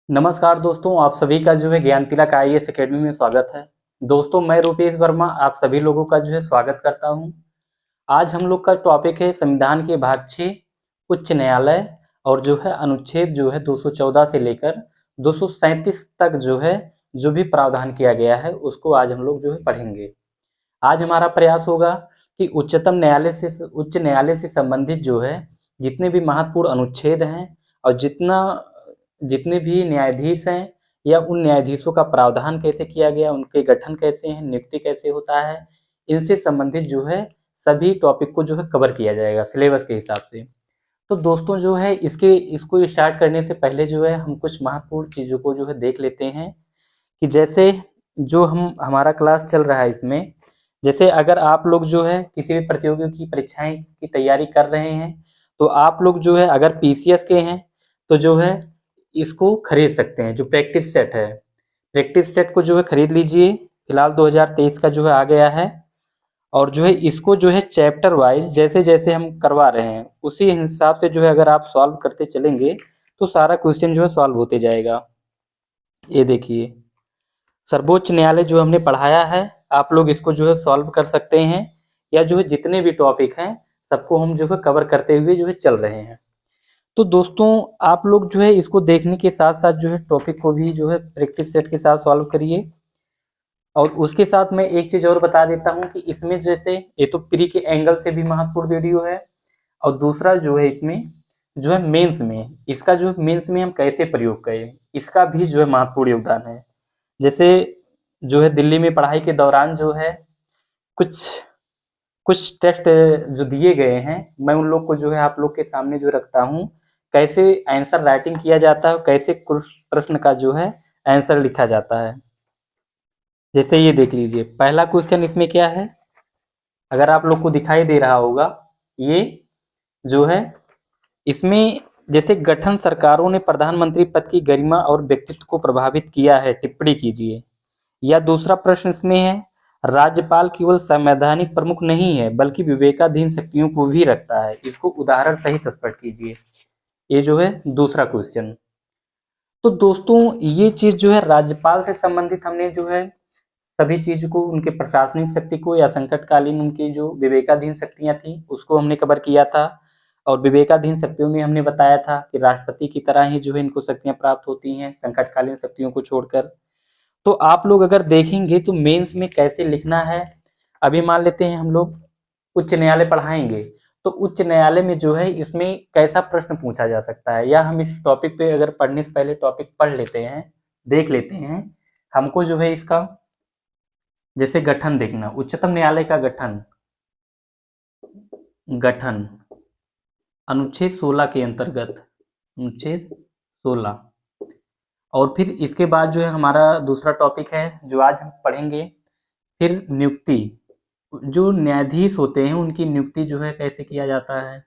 नमस्कार दोस्तों, आप सभी का ज्ञान तिलक आईएएस एकेडमी में स्वागत है। दोस्तों, मैं रूपेश वर्मा आप सभी लोगों का स्वागत करता हूं। आज हम लोग का टॉपिक है संविधान के भाग 6 उच्च न्यायालय और अनुच्छेद 214 से लेकर 237 तक जो भी प्रावधान किया गया है उसको आज हम लोग पढ़ेंगे। आज हमारा प्रयास होगा कि उच्च न्यायालय से संबंधित जितने भी महत्वपूर्ण अनुच्छेद हैं और जितने भी न्यायाधीश हैं या उन न्यायाधीशों का प्रावधान कैसे किया गया, उनके गठन कैसे हैं, नियुक्ति कैसे होता है, इनसे संबंधित सभी टॉपिक को कवर किया जाएगा सिलेबस के हिसाब से। तो दोस्तों इसको स्टार्ट करने से पहले हम कुछ महत्वपूर्ण चीज़ों को देख लेते हैं कि जैसे जो हमारा क्लास चल रहा है इसमें, जैसे अगर आप लोग किसी भी प्रतियोगी की परीक्षाएं की तैयारी कर रहे हैं तो आप लोग अगर पीसीएस के हैं तो इसको खरीद सकते हैं। जो प्रैक्टिस सेट है, प्रैक्टिस सेट को खरीद लीजिए। फिलहाल 2023 का आ गया है और इसको चैप्टर वाइज जैसे जैसे हम करवा रहे हैं उसी हिसाब से अगर आप सॉल्व करते चलेंगे तो सारा क्वेश्चन सॉल्व होते जाएगा। ये देखिए, सर्वोच्च न्यायालय हमने पढ़ाया है, आप लोग इसको सॉल्व कर सकते हैं या जितने भी टॉपिक हैं सबको हम कवर करते हुए चल रहे हैं। तो दोस्तों आप लोग इसको देखने के साथ साथ टॉपिक को भी प्रैक्टिस सेट के साथ सॉल्व करिए। और उसके साथ मैं एक चीज और बता देता हूं कि इसमें जैसे ये तो प्री के एंगल से भी महत्वपूर्ण वीडियो है और दूसरा इसमें मेंस में, इसका मेंस में हम कैसे प्रयोग करें इसका भी महत्वपूर्ण योगदान है। जैसे दिल्ली में पढ़ाई के दौरान कुछ कुछ टेस्ट जो दिए गए हैं, मैं उन लोग को आप लोग के सामने रखता हूँ, कैसे आंसर राइटिंग किया जाता है, कैसे प्रश्न का आंसर लिखा जाता है। जैसे ये देख लीजिए, पहला क्वेश्चन इसमें क्या है, अगर आप लोग को दिखाई दे रहा होगा, ये इसमें जैसे गठन सरकारों ने प्रधानमंत्री पद की गरिमा और व्यक्तित्व को प्रभावित किया है, टिप्पणी कीजिए। या दूसरा प्रश्न इसमें है, राज्यपाल केवल संवैधानिक प्रमुख नहीं है बल्कि विवेकाधीन शक्तियों को भी रखता है, इसको उदाहरण सहित स्पष्ट कीजिए। ये दूसरा क्वेश्चन। तो दोस्तों ये चीज राज्यपाल से संबंधित हमने सभी चीज को, उनके प्रशासनिक शक्ति को या संकटकालीन उनकी जो विवेकाधीन शक्तियां थी उसको हमने कवर किया था। और विवेकाधीन शक्तियों में हमने बताया था कि राष्ट्रपति की तरह ही इनको शक्तियां प्राप्त होती हैं संकटकालीन शक्तियों को छोड़कर। तो आप लोग अगर देखेंगे तो मेंस में कैसे लिखना है, अभी मान लेते हैं हम लोग उच्च न्यायालय पढ़ाएंगे तो उच्च न्यायालय में इसमें कैसा प्रश्न पूछा जा सकता है, या हम इस टॉपिक पे अगर पढ़ने से पहले टॉपिक पढ़ लेते हैं, देख लेते हैं। हमको इसका जैसे गठन देखना, उच्चतम न्यायालय का गठन अनुच्छेद 16 के अंतर्गत, अनुच्छेद 16। और फिर इसके बाद हमारा दूसरा टॉपिक है जो आज हम पढ़ेंगे, फिर नियुक्ति। जो न्यायाधीश होते हैं उनकी नियुक्ति कैसे किया जाता है,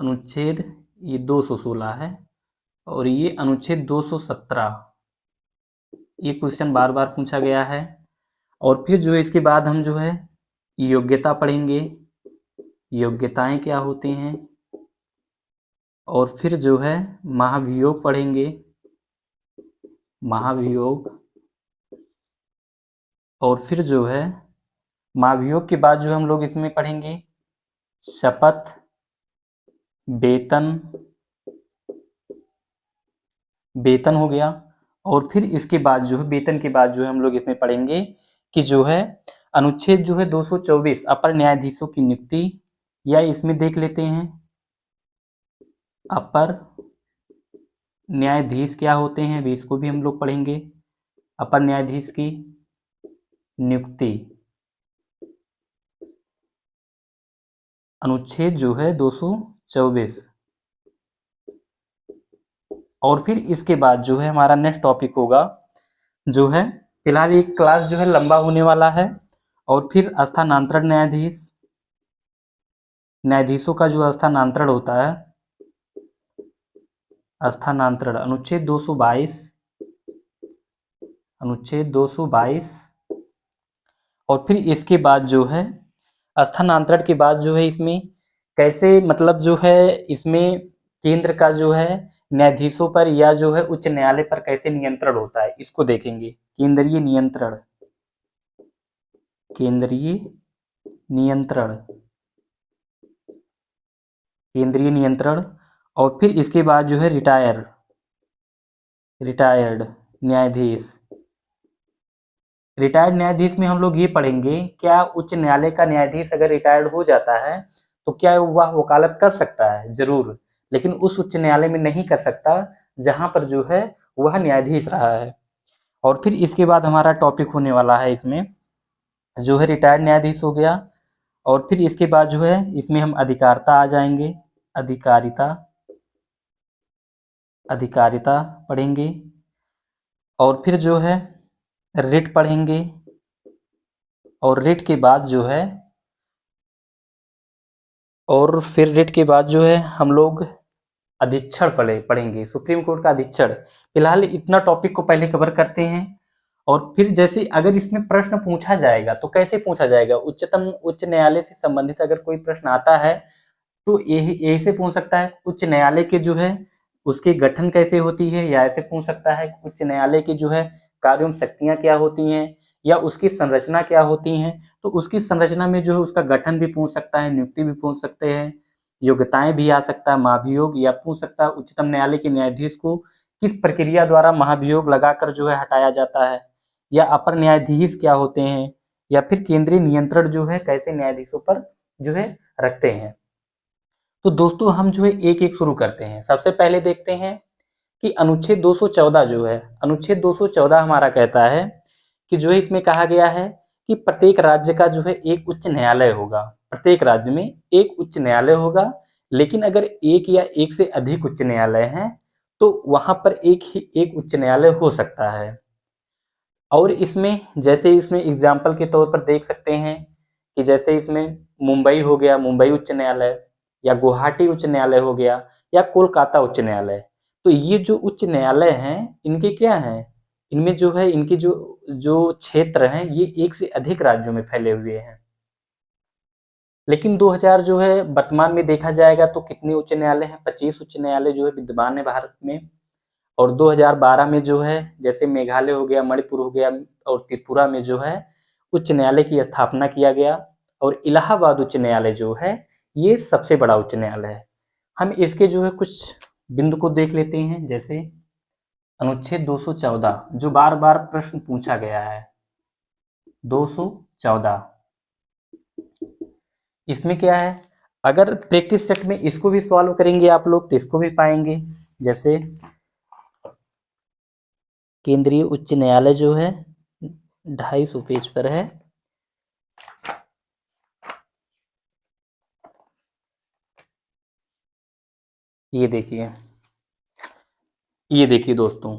अनुच्छेद ये 216 है और ये अनुच्छेद 217। ये क्वेश्चन बार बार पूछा गया है। और फिर इसके बाद हम योग्यता पढ़ेंगे, योग्यताएं क्या होती हैं। और फिर महाभियोग पढ़ेंगे, महाभियोग। और फिर महाभियोग के बाद हम लोग इसमें पढ़ेंगे शपथ, वेतन हो गया। और फिर इसके बाद वेतन के बाद हम लोग इसमें पढ़ेंगे कि अनुच्छेद 224 अपर न्यायाधीशों की नियुक्ति, या इसमें देख लेते हैं अपर न्यायाधीश क्या होते हैं, अभी इसको भी हम लोग पढ़ेंगे। अपर न्यायाधीश की नियुक्ति अनुच्छेद 224। और फिर इसके बाद हमारा नेक्स्ट टॉपिक होगा फिलहाल ये क्लास लंबा होने वाला है। और फिर स्थानांतरण न्यायाधीश, न्यायाधीशों का स्थानांतरण होता है, स्थानांतरण अनुच्छेद 222, अनुच्छेद 222। और फिर इसके बाद स्थानांतरण के बाद इसमें कैसे, मतलब इसमें केंद्र का न्यायाधीशों पर या जो है उच्च न्यायालय पर कैसे नियंत्रण होता है, इसको देखेंगे। केंद्रीय नियंत्रण, केंद्रीय नियंत्रण, केंद्रीय नियंत्रण। और फिर इसके बाद जो है रिटायर्ड न्यायाधीश। रिटायर्ड न्यायाधीश में हम लोग ये पढ़ेंगे, क्या उच्च न्यायालय का न्यायाधीश अगर रिटायर्ड हो जाता है तो क्या वह वकालत कर सकता है? जरूर, लेकिन उस उच्च न्यायालय में नहीं कर सकता जहां पर जो है वह न्यायाधीश रहा है। और फिर इसके बाद हमारा टॉपिक होने वाला है इसमें जो है रिटायर्ड न्यायाधीश हो गया। और फिर इसके बाद जो है इसमें हम अधिकारिता आ जाएंगे, अधिकारिता, अधिकारिता पढ़ेंगे। और फिर जो है रिट पढ़ेंगे। और रिट के बाद जो है और फिर रिट के बाद जो है हम लोग अधीक्षण पढ़ेंगे, सुप्रीम कोर्ट का अधीक्षण। फिलहाल इतना टॉपिक को पहले कवर करते हैं। और फिर जैसे अगर इसमें प्रश्न पूछा जाएगा तो कैसे पूछा जाएगा, उच्च न्यायालय से संबंधित अगर कोई प्रश्न आता है तो यही से पूछ सकता है उच्च न्यायालय के जो है उसके गठन कैसे होती है, या ऐसे पूछ सकता है उच्च न्यायालय की जो है कार्य एवं शक्तियां क्या होती हैं, या उसकी संरचना क्या होती हैं। तो उसकी संरचना में जो है उसका गठन भी पूछ सकता है, नियुक्ति भी पूछ सकते हैं, योग्यताएं भी आ सकता है, महाभियोग, या पूछ सकता है उच्चतम न्यायालय के न्यायाधीश को किस प्रक्रिया द्वारा महाभियोग लगाकर जो है हटाया जाता है, या अपर न्यायाधीश क्या होते हैं, या फिर केंद्रीय नियंत्रण जो है कैसे न्यायाधीशों पर जो है रखते हैं। तो दोस्तों हम जो है एक एक शुरू करते हैं। सबसे पहले देखते हैं कि अनुच्छेद 214 जो है, अनुच्छेद 214 हमारा कहता है कि जो है इसमें कहा गया है कि प्रत्येक राज्य का जो है एक उच्च न्यायालय होगा। प्रत्येक राज्य में एक उच्च न्यायालय होगा, लेकिन अगर एक या एक से अधिक उच्च न्यायालय हैं तो वहां पर एक उच्च न्यायालय हो सकता है। और इसमें जैसे इसमें एग्जाम्पल के तौर पर देख सकते हैं कि जैसे इसमें मुंबई हो गया, मुंबई उच्च न्यायालय, या गुवाहाटी उच्च न्यायालय हो गया, या कोलकाता उच्च न्यायालय। तो ये जो उच्च न्यायालय हैं इनके क्या हैं, इनमें जो है इनके जो जो क्षेत्र हैं ये एक से अधिक राज्यों में फैले हुए हैं। लेकिन 2000 जो है वर्तमान में देखा जाएगा तो कितने उच्च न्यायालय हैं, 25 उच्च न्यायालय जो है विद्यमान है भारत में। और 2012 में जो है जैसे मेघालय हो गया, मणिपुर हो गया और त्रिपुरा में जो है उच्च न्यायालय की स्थापना किया गया। और इलाहाबाद उच्च न्यायालय जो है ये सबसे बड़ा उच्च न्यायालय है। हम इसके जो है कुछ बिंदु को देख लेते हैं। जैसे अनुच्छेद 214 जो बार बार प्रश्न पूछा गया है, 214 इसमें क्या है, अगर प्रैक्टिस सेट में इसको भी सॉल्व करेंगे आप लोग तो इसको भी पाएंगे। जैसे केंद्रीय उच्च न्यायालय जो है 250 पेज पर है। ये देखिए, ये देखिए दोस्तों,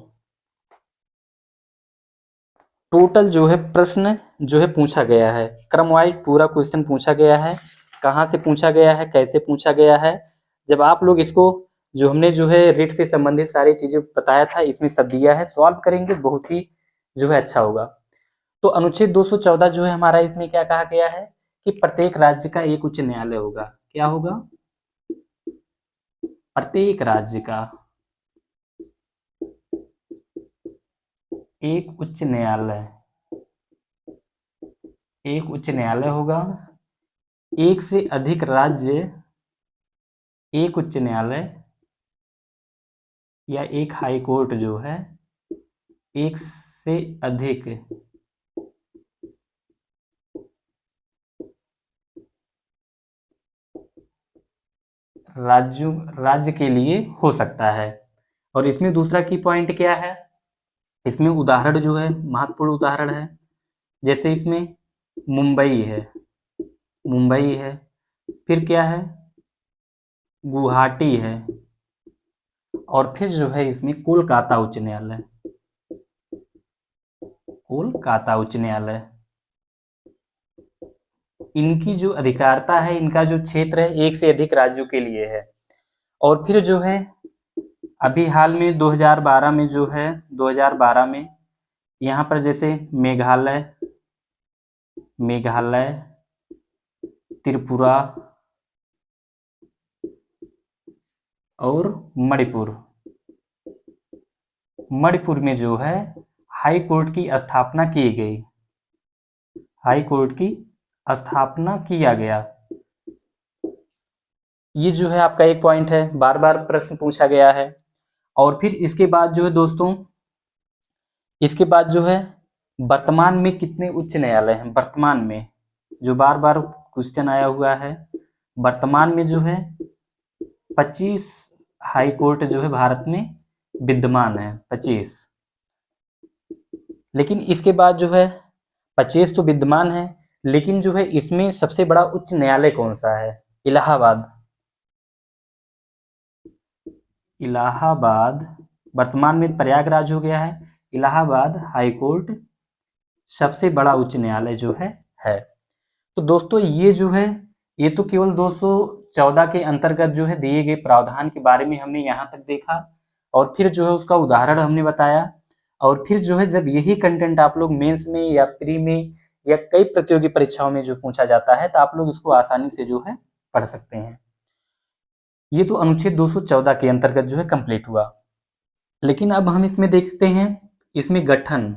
टोटल जो है प्रश्न जो है पूछा गया है, क्रम वाइज पूरा क्वेश्चन पूछा गया है, कहाँ से पूछा गया है, कैसे पूछा गया है। जब आप लोग इसको जो हमने जो है रिट से संबंधित सारी चीजें बताया था इसमें सब दिया है, सॉल्व करेंगे बहुत ही जो है अच्छा होगा। तो अनुच्छेद 214 जो है हमारा इसमें क्या कहा गया है कि प्रत्येक राज्य का एक उच्च न्यायालय होगा। क्या होगा, प्रत्येक राज्य का एक उच्च न्यायालय, एक उच्च न्यायालय होगा। एक से अधिक राज्य एक उच्च न्यायालय या एक हाई कोर्ट जो है, एक से अधिक राज्य के लिए हो सकता है। और इसमें दूसरा की पॉइंट क्या है, इसमें उदाहरण जो है महत्वपूर्ण उदाहरण है। जैसे इसमें मुंबई है, मुंबई है, फिर क्या है गुवाहाटी है, और फिर जो है इसमें कोलकाता उच्च न्यायालय, कोलकाता उच्च न्यायालय। इनकी जो अधिकारिता है, इनका जो क्षेत्र है एक से अधिक राज्यों के लिए है। और फिर जो है अभी हाल में 2012 में जो है 2012 में यहाँ पर जैसे मेघालय, मेघालय, त्रिपुरा और मणिपुर, मणिपुर में जो है हाई कोर्ट की स्थापना की गई, हाई कोर्ट की स्थापना किया गया। ये जो है आपका एक पॉइंट है, बार बार प्रश्न पूछा गया है। और फिर इसके बाद जो है दोस्तों, इसके बाद जो है वर्तमान में कितने उच्च न्यायालय हैं, वर्तमान में जो बार बार क्वेश्चन आया हुआ है, वर्तमान में जो है 25 हाई कोर्ट जो है भारत में विद्यमान है, 25। लेकिन इसके बाद जो है 25 तो विद्यमान है, लेकिन जो है इसमें सबसे बड़ा उच्च न्यायालय कौन सा है? इलाहाबाद। इलाहाबाद वर्तमान में प्रयागराज हो गया है, इलाहाबाद हाई कोर्ट सबसे बड़ा उच्च न्यायालय जो है। तो दोस्तों ये जो है, ये तो केवल 214 के अंतर्गत जो है दिए गए प्रावधान के बारे में हमने यहाँ तक देखा, और फिर जो है उसका उदाहरण हमने बताया। और फिर जो है जब यही कंटेंट आप लोग मेंस में या प्री में या कई प्रतियोगी परीक्षाओं में जो पूछा जाता है, तो आप लोग इसको आसानी से जो है पढ़ सकते हैं। ये तो अनुच्छेद 214 के अंतर्गत जो है कंप्लीट हुआ। लेकिन अब हम इसमें देखते हैं, इसमें गठन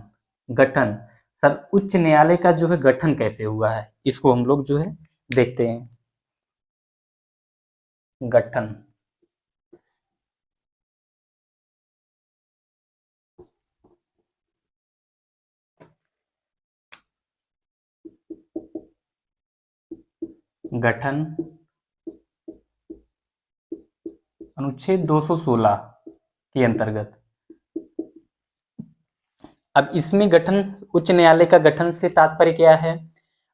गठन सर उच्च न्यायालय का जो है गठन कैसे हुआ है, इसको हम लोग जो है देखते हैं। गठन गठन अनुच्छेद 216 के अंतर्गत। अब इसमें गठन, उच्च न्यायालय का गठन से तात्पर्य क्या है?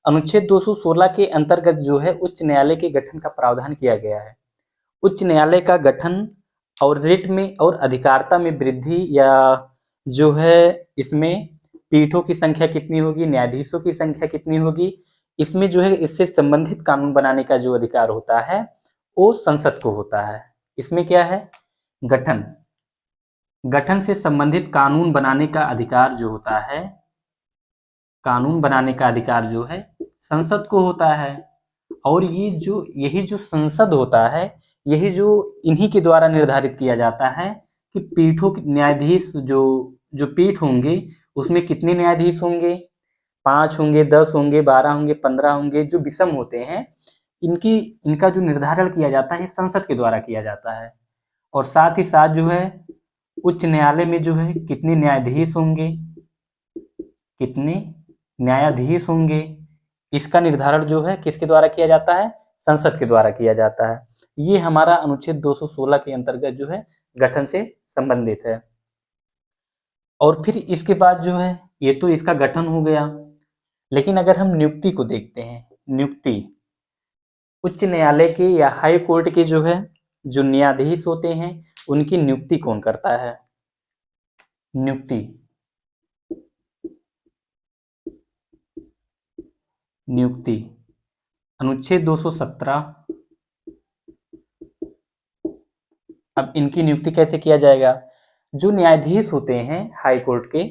अनुच्छेद 216 के अंतर्गत जो है उच्च न्यायालय के गठन का प्रावधान किया गया है। उच्च न्यायालय का गठन और रिट में और अधिकारिता में वृद्धि, या जो है इसमें पीठों की संख्या कितनी होगी, न्यायाधीशों की संख्या कितनी होगी, इसमें जो है इससे संबंधित कानून बनाने का जो अधिकार होता है वो संसद को होता है। इसमें क्या है? गठन, गठन से संबंधित कानून बनाने का अधिकार जो होता है, कानून बनाने का अधिकार जो है संसद को होता है। और यही जो संसद होता है, यही जो इन्हीं के द्वारा निर्धारित किया जाता है कि पीठों के न्यायाधीश जो जो पीठ होंगे उसमें कितने न्यायाधीश होंगे, 5 होंगे, 10 होंगे, 12 होंगे, 15 होंगे, जो विषम होते हैं, इनका जो निर्धारण किया जाता है संसद के द्वारा किया जाता है। और साथ ही साथ जो है उच्च न्यायालय में जो है कितने न्यायाधीश होंगे, कितने न्यायाधीश होंगे, इसका निर्धारण जो है किसके द्वारा किया जाता है? संसद के द्वारा किया जाता है। ये हमारा अनुच्छेद 216 के अंतर्गत जो है गठन से संबंधित है। और फिर इसके बाद जो है, ये तो इसका गठन हो गया, लेकिन अगर हम नियुक्ति को देखते हैं, नियुक्ति उच्च न्यायालय के या हाई कोर्ट के जो है जो न्यायाधीश होते हैं उनकी नियुक्ति कौन करता है? नियुक्ति, नियुक्ति अनुच्छेद 217। अब इनकी नियुक्ति कैसे किया जाएगा? जो न्यायाधीश होते हैं हाई कोर्ट के,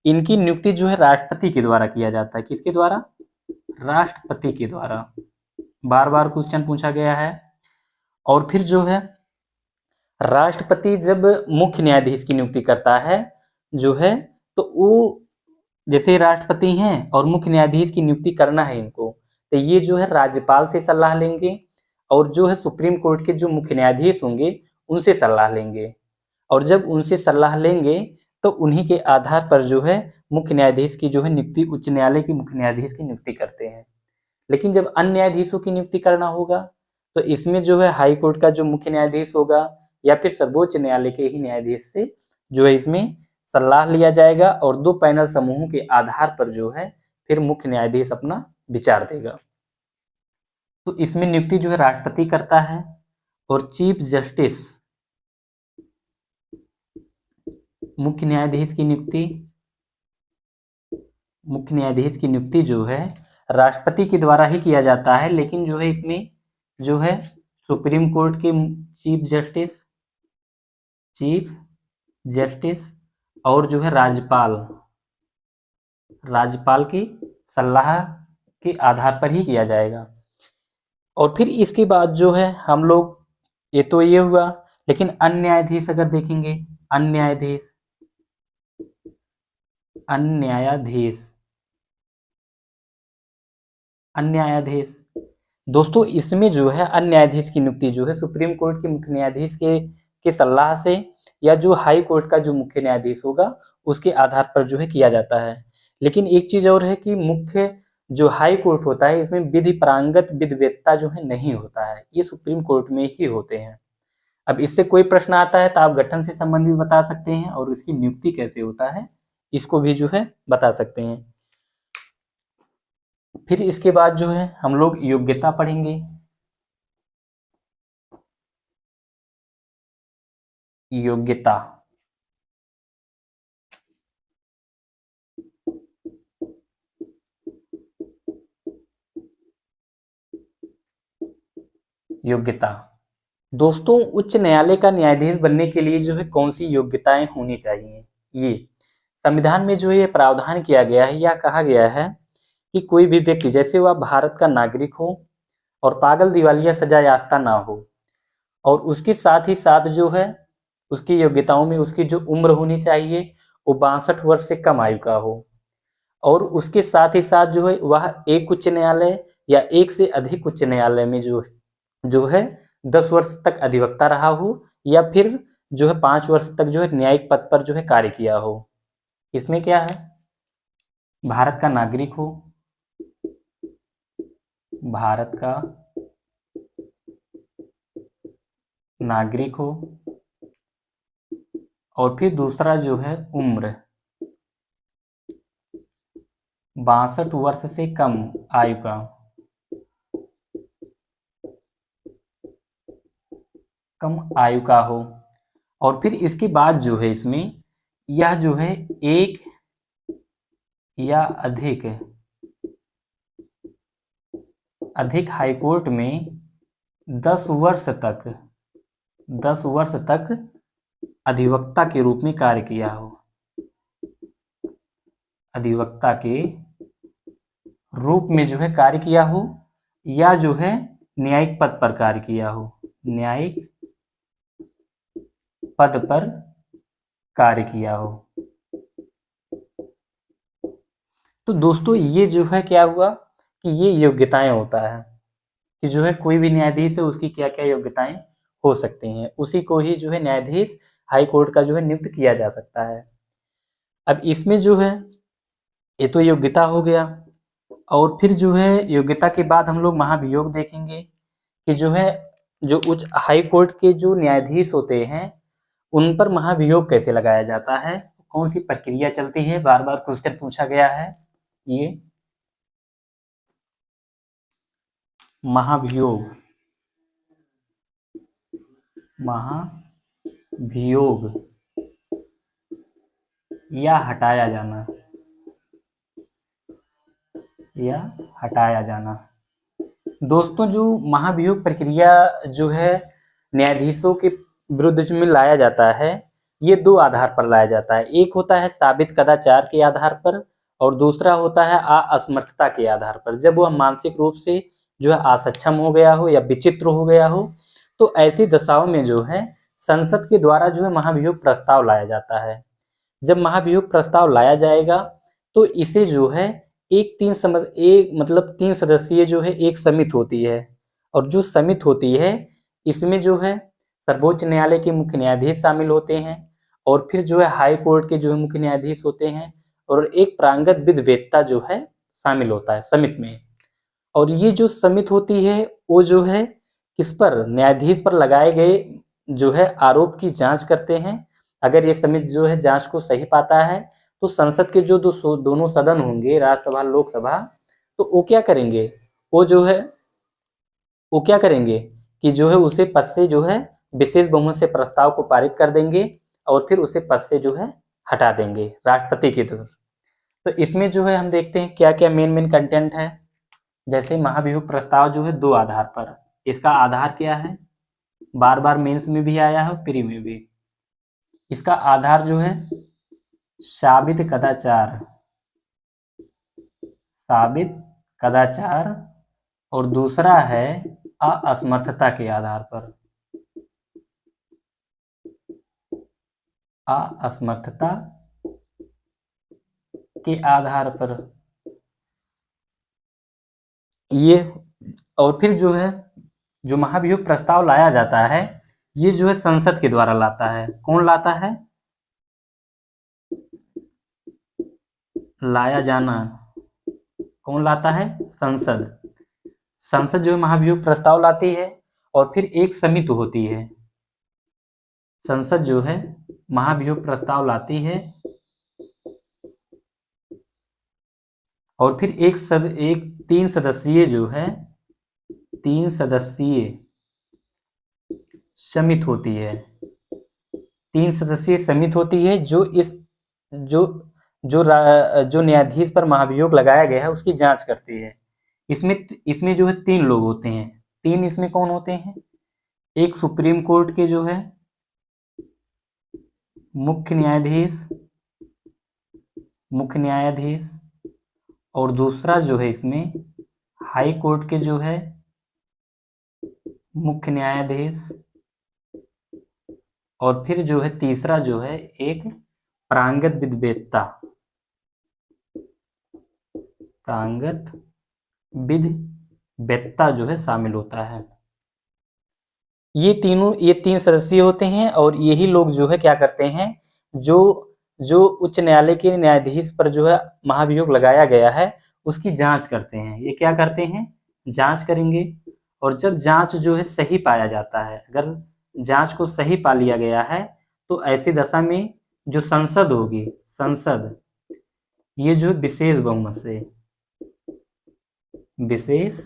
इनकी नियुक्ति जो है राष्ट्रपति के द्वारा किया जाता है। किसके द्वारा? राष्ट्रपति के द्वारा। बार बार क्वेश्चन पूछा गया है। और फिर जो है राष्ट्रपति जब मुख्य न्यायाधीश की नियुक्ति करता है जो है, तो वो जैसे राष्ट्रपति हैं और मुख्य न्यायाधीश की नियुक्ति करना है इनको, तो ये जो है राज्यपाल से सलाह लेंगे, और जो है सुप्रीम कोर्ट के जो मुख्य न्यायाधीश होंगे उनसे सलाह लेंगे। और जब उनसे सलाह लेंगे तो उन्हीं के आधार पर जो है मुख्य न्यायाधीश की जो है नियुक्ति, उच्च न्यायालय की मुख्य न्यायाधीश की नियुक्ति करते हैं। लेकिन जब अन्य न्यायाधीशों की नियुक्ति करना होगा तो इसमें जो है हाई कोर्ट का जो मुख्य न्यायाधीश होगा या फिर सर्वोच्च न्यायालय के ही न्यायाधीश से जो है इसमें सलाह लिया जाएगा, और 2 पैनल समूहों के आधार पर जो है फिर मुख्य न्यायाधीश अपना विचार देगा। तो इसमें नियुक्ति जो है राष्ट्रपति करता है। और चीफ जस्टिस, मुख्य न्यायाधीश की नियुक्ति, मुख्य न्यायाधीश की नियुक्ति जो है राष्ट्रपति के द्वारा ही किया जाता है। लेकिन जो है इसमें जो है सुप्रीम कोर्ट के चीफ जस्टिस, चीफ जस्टिस और जो है राज्यपाल, राज्यपाल की सलाह के आधार पर ही किया जाएगा। और फिर इसके बाद जो है हम लोग, ये तो ये हुआ, लेकिन अन्य न्यायाधीश अगर देखेंगे, अन्य न्यायाधीश अन्यायाधीश। अन्यायाधीश दोस्तों, इसमें जो है अन्य न्यायाधीश की नियुक्ति जो है सुप्रीम कोर्ट के मुख्य न्यायाधीश के सलाह से या जो हाई कोर्ट का जो मुख्य न्यायाधीश होगा उसके आधार पर जो है किया जाता है। लेकिन एक चीज और है कि मुख्य जो हाई कोर्ट होता है इसमें विधि पारंगत विधिवेत्ता जो है नहीं होता है, ये सुप्रीम कोर्ट में ही होते हैं। अब इससे कोई प्रश्न आता है तो आप गठन से संबंधित बता सकते हैं और इसकी नियुक्ति कैसे होता है इसको भी जो है बता सकते हैं। फिर इसके बाद जो है हम लोग योग्यता पढ़ेंगे। योग्यता योग्यता दोस्तों, उच्च न्यायालय का न्यायाधीश बनने के लिए जो है कौन सी योग्यताएं होनी चाहिए, ये संविधान में जो है ये प्रावधान किया गया है या कहा गया है कि कोई भी व्यक्ति जैसे वह भारत का नागरिक हो और पागल दिवालिया सजा याफ्ता ना हो, और उसके साथ ही साथ जो है उसकी योग्यताओं में उसकी जो उम्र होनी चाहिए वो 62 वर्ष से कम आयु का हो, और उसके साथ ही साथ जो है वह एक उच्च न्यायालय या एक से अधिक उच्च न्यायालय में जो है 10 वर्ष तक अधिवक्ता रहा हो, या फिर जो है 5 वर्ष तक जो है न्यायिक पद पर जो है कार्य किया हो। इसमें क्या है, भारत का नागरिक हो, भारत का नागरिक हो, और फिर दूसरा जो है उम्र 62 वर्ष से कम आयु का, कम आयु का हो। और फिर इसके बाद जो है इसमें यह जो है एक या अधिक हाईकोर्ट में 10 वर्ष तक अधिवक्ता के रूप में कार्य किया हो, अधिवक्ता के रूप में जो है कार्य किया हो, या जो है न्यायिक पद पर कार्य किया हो, न्यायिक पद पर कार्य किया हो। तो दोस्तों ये जो है क्या हुआ कि ये योग्यताएं होता है कि जो है कोई भी न्यायाधीश है उसकी क्या क्या योग्यताएं हो सकती हैं, उसी को ही जो है न्यायाधीश हाई कोर्ट का जो है नियुक्त किया जा सकता है। अब इसमें जो है ये तो योग्यता हो गया, और फिर जो है योग्यता के बाद हम लोग महाभियोग देखेंगे कि जो है जो उच्च हाई कोर्ट के जो न्यायाधीश होते हैं उन पर महाभियोग कैसे लगाया जाता है, कौन सी प्रक्रिया चलती है, बार बार क्वेश्चन पूछा गया है। ये महाभियोग या हटाया जाना। दोस्तों जो महाभियोग प्रक्रिया जो है न्यायाधीशों के विरुद्ध में लाया जाता है ये दो आधार पर लाया जाता है, एक होता है साबित कदाचार के आधार पर और दूसरा होता है असमर्थता के आधार पर। जब वह मानसिक रूप से जो है असक्षम हो गया हो या विचित्र हो गया हो तो ऐसी दशाओं में जो है संसद के द्वारा जो है महाभियोग प्रस्ताव लाया जाता है। जब महाभियोग प्रस्ताव लाया जाएगा तो इसे जो है तीन सदस्यीय जो है एक समिति होती है, और जो समिति होती है इसमें जो है सर्वोच्च न्यायालय के मुख्य न्यायाधीश शामिल होते हैं, और फिर जो है हाई कोर्ट के जो है मुख्य न्यायाधीश होते हैं, और एक प्रांगत विधिवेत्ता जो है शामिल होता है समिति में। और ये जो समिति होती है वो जो है किस पर, न्यायाधीश पर लगाए गए जो है आरोप की जांच करते हैं। अगर ये समिति जो है जांच को सही पाता है तो संसद के जो दोनों सदन होंगे, राज्यसभा लोकसभा, तो वो क्या करेंगे, वो क्या करेंगे कि जो है उसे पद से जो है विशेष बहुमत से प्रस्ताव को पारित कर देंगे और फिर उसे पद से जो है हटा देंगे राष्ट्रपति के द्वारा। तो इसमें जो है हम देखते हैं क्या क्या मेन कंटेंट है। जैसे महाभियोग प्रस्ताव जो है दो आधार पर, इसका आधार क्या है, बार बार मेंस में भी आया है प्री में भी। इसका आधार जो है साबित कदाचार और दूसरा है असमर्थता के आधार पर, असमर्थता के आधार पर ये, और फिर जो है जो महाभियोग प्रस्ताव लाया जाता है ये जो है संसद के द्वारा लाता है। कौन लाता है? लाया जाना कौन लाता है? संसद। संसद जो है महाभियोग प्रस्ताव लाती है और फिर एक समिति होती है। संसद जो है महाभियोग प्रस्ताव लाती है और फिर एक 3 सदस्यीय जो है 3 सदस्यीय समिति होती है। 3 सदस्यीय समिति होती है जो इस जो जो जो न्यायाधीश पर महाभियोग लगाया गया है उसकी जांच करती है। इसमें जो है 3 लोग होते हैं। 3 इसमें कौन होते हैं? एक सुप्रीम कोर्ट के जो है मुख्य न्यायाधीश और दूसरा जो है इसमें हाई कोर्ट के जो है मुख्य न्यायाधीश और फिर जो है तीसरा जो है एक प्रांगत विधिवेत्ता जो है शामिल होता है। ये 3 सदस्यीय होते हैं और यही लोग जो है क्या करते हैं, जो उच्च न्यायालय के न्यायाधीश पर जो है महाभियोग लगाया गया है उसकी जांच करते हैं। ये क्या करते हैं? जांच करेंगे। और जब जांच जो है सही पाया जाता है, अगर जांच को सही पा लिया गया है तो ऐसी दशा में जो संसद होगी, संसद ये जो विशेष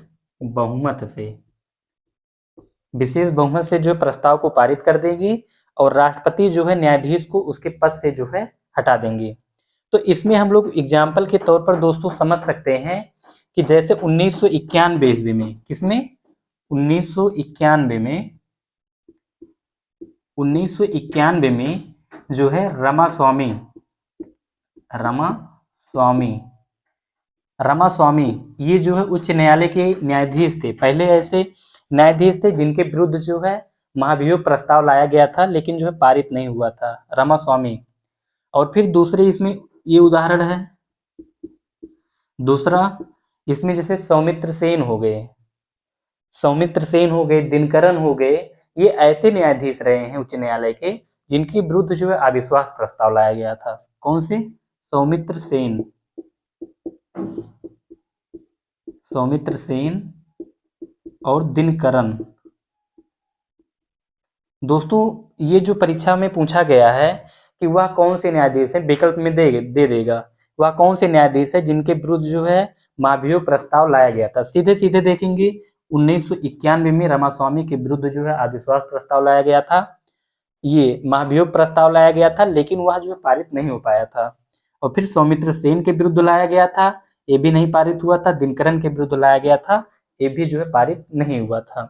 बहुमत से जो प्रस्ताव को पारित कर देगी और राष्ट्रपति जो है न्यायाधीश को उसके पद से जो है हटा देंगे। तो इसमें हम लोग एग्जाम्पल के तौर पर दोस्तों समझ सकते हैं कि जैसे 1991 ईस्वी में, किसमें? 1991 में जो है रामास्वामी ये जो है उच्च न्यायालय के न्यायाधीश थे। पहले ऐसे न्यायाधीश थे जिनके विरुद्ध जो है महाभियोग प्रस्ताव लाया गया था लेकिन जो है पारित नहीं हुआ था, रामास्वामी। और फिर दूसरे इसमें ये उदाहरण है, दूसरा इसमें जैसे सौमित्र सेन हो गए, दिनकरन हो गए, ये ऐसे न्यायाधीश रहे हैं उच्च न्यायालय के जिनके विरुद्ध जो है अविश्वास प्रस्ताव लाया गया था। कौन से? सौमित्र सेन और दिनकरन। दोस्तों ये जो परीक्षा में पूछा गया है कि वह कौन से न्यायाधीश है, विकल्प में दे देगा, वह कौन से न्यायाधीश है जिनके विरुद्ध जो है महाभियोग प्रस्ताव लाया गया था। सीधे सीधे देखेंगे 1991 में रामास्वामी के विरुद्ध जो है अविश्वास प्रस्ताव लाया गया था, ये महाभियोग प्रस्ताव लाया गया था लेकिन वह जो है पारित नहीं हो पाया था। और फिर सौमित्र सेन के विरुद्ध लाया गया था, ये भी नहीं पारित हुआ था। दिनकरन के विरुद्ध लाया गया था, ये भी जो है पारित नहीं हुआ था।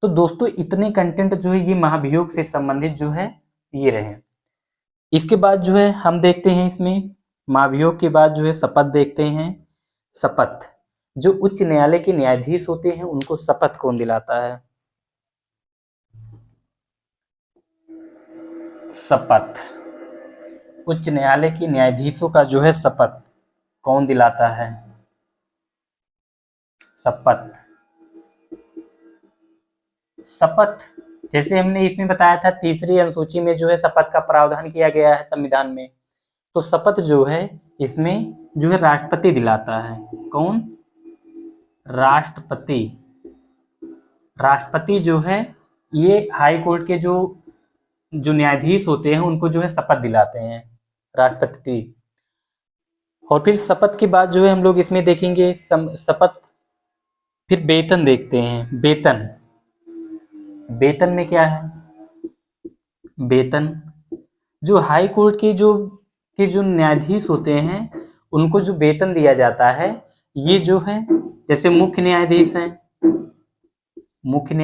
तो दोस्तों इतने कंटेंट जो है ये महाभियोग से संबंधित जो है ये रहे। इसके बाद जो है हम देखते हैं इसमें महाभियोग के बाद जो है शपथ देखते हैं। शपथ, जो उच्च न्यायालय के न्यायाधीश होते हैं उनको शपथ कौन दिलाता है? शपथ, उच्च न्यायालय के न्यायाधीशों का जो है शपथ कौन दिलाता है? शपथ जैसे हमने इसमें बताया था, तीसरी अनुसूची में जो है शपथ का प्रावधान किया गया है संविधान में। तो शपथ जो है इसमें जो है राष्ट्रपति दिलाता है। कौन? राष्ट्रपति जो है ये हाई कोर्ट के जो न्यायाधीश होते हैं उनको जो है शपथ दिलाते हैं, राष्ट्रपति। और फिर शपथ के बाद जो है हम लोग इसमें देखेंगे शपथ, फिर वेतन देखते हैं। वेतन में क्या है? वेतन जो हाई कोर्ट के जो न्यायाधीश होते हैं उनको जो वेतन दिया जाता है, ये जो है जैसे मुख्य न्यायाधीश हैं, मुख्य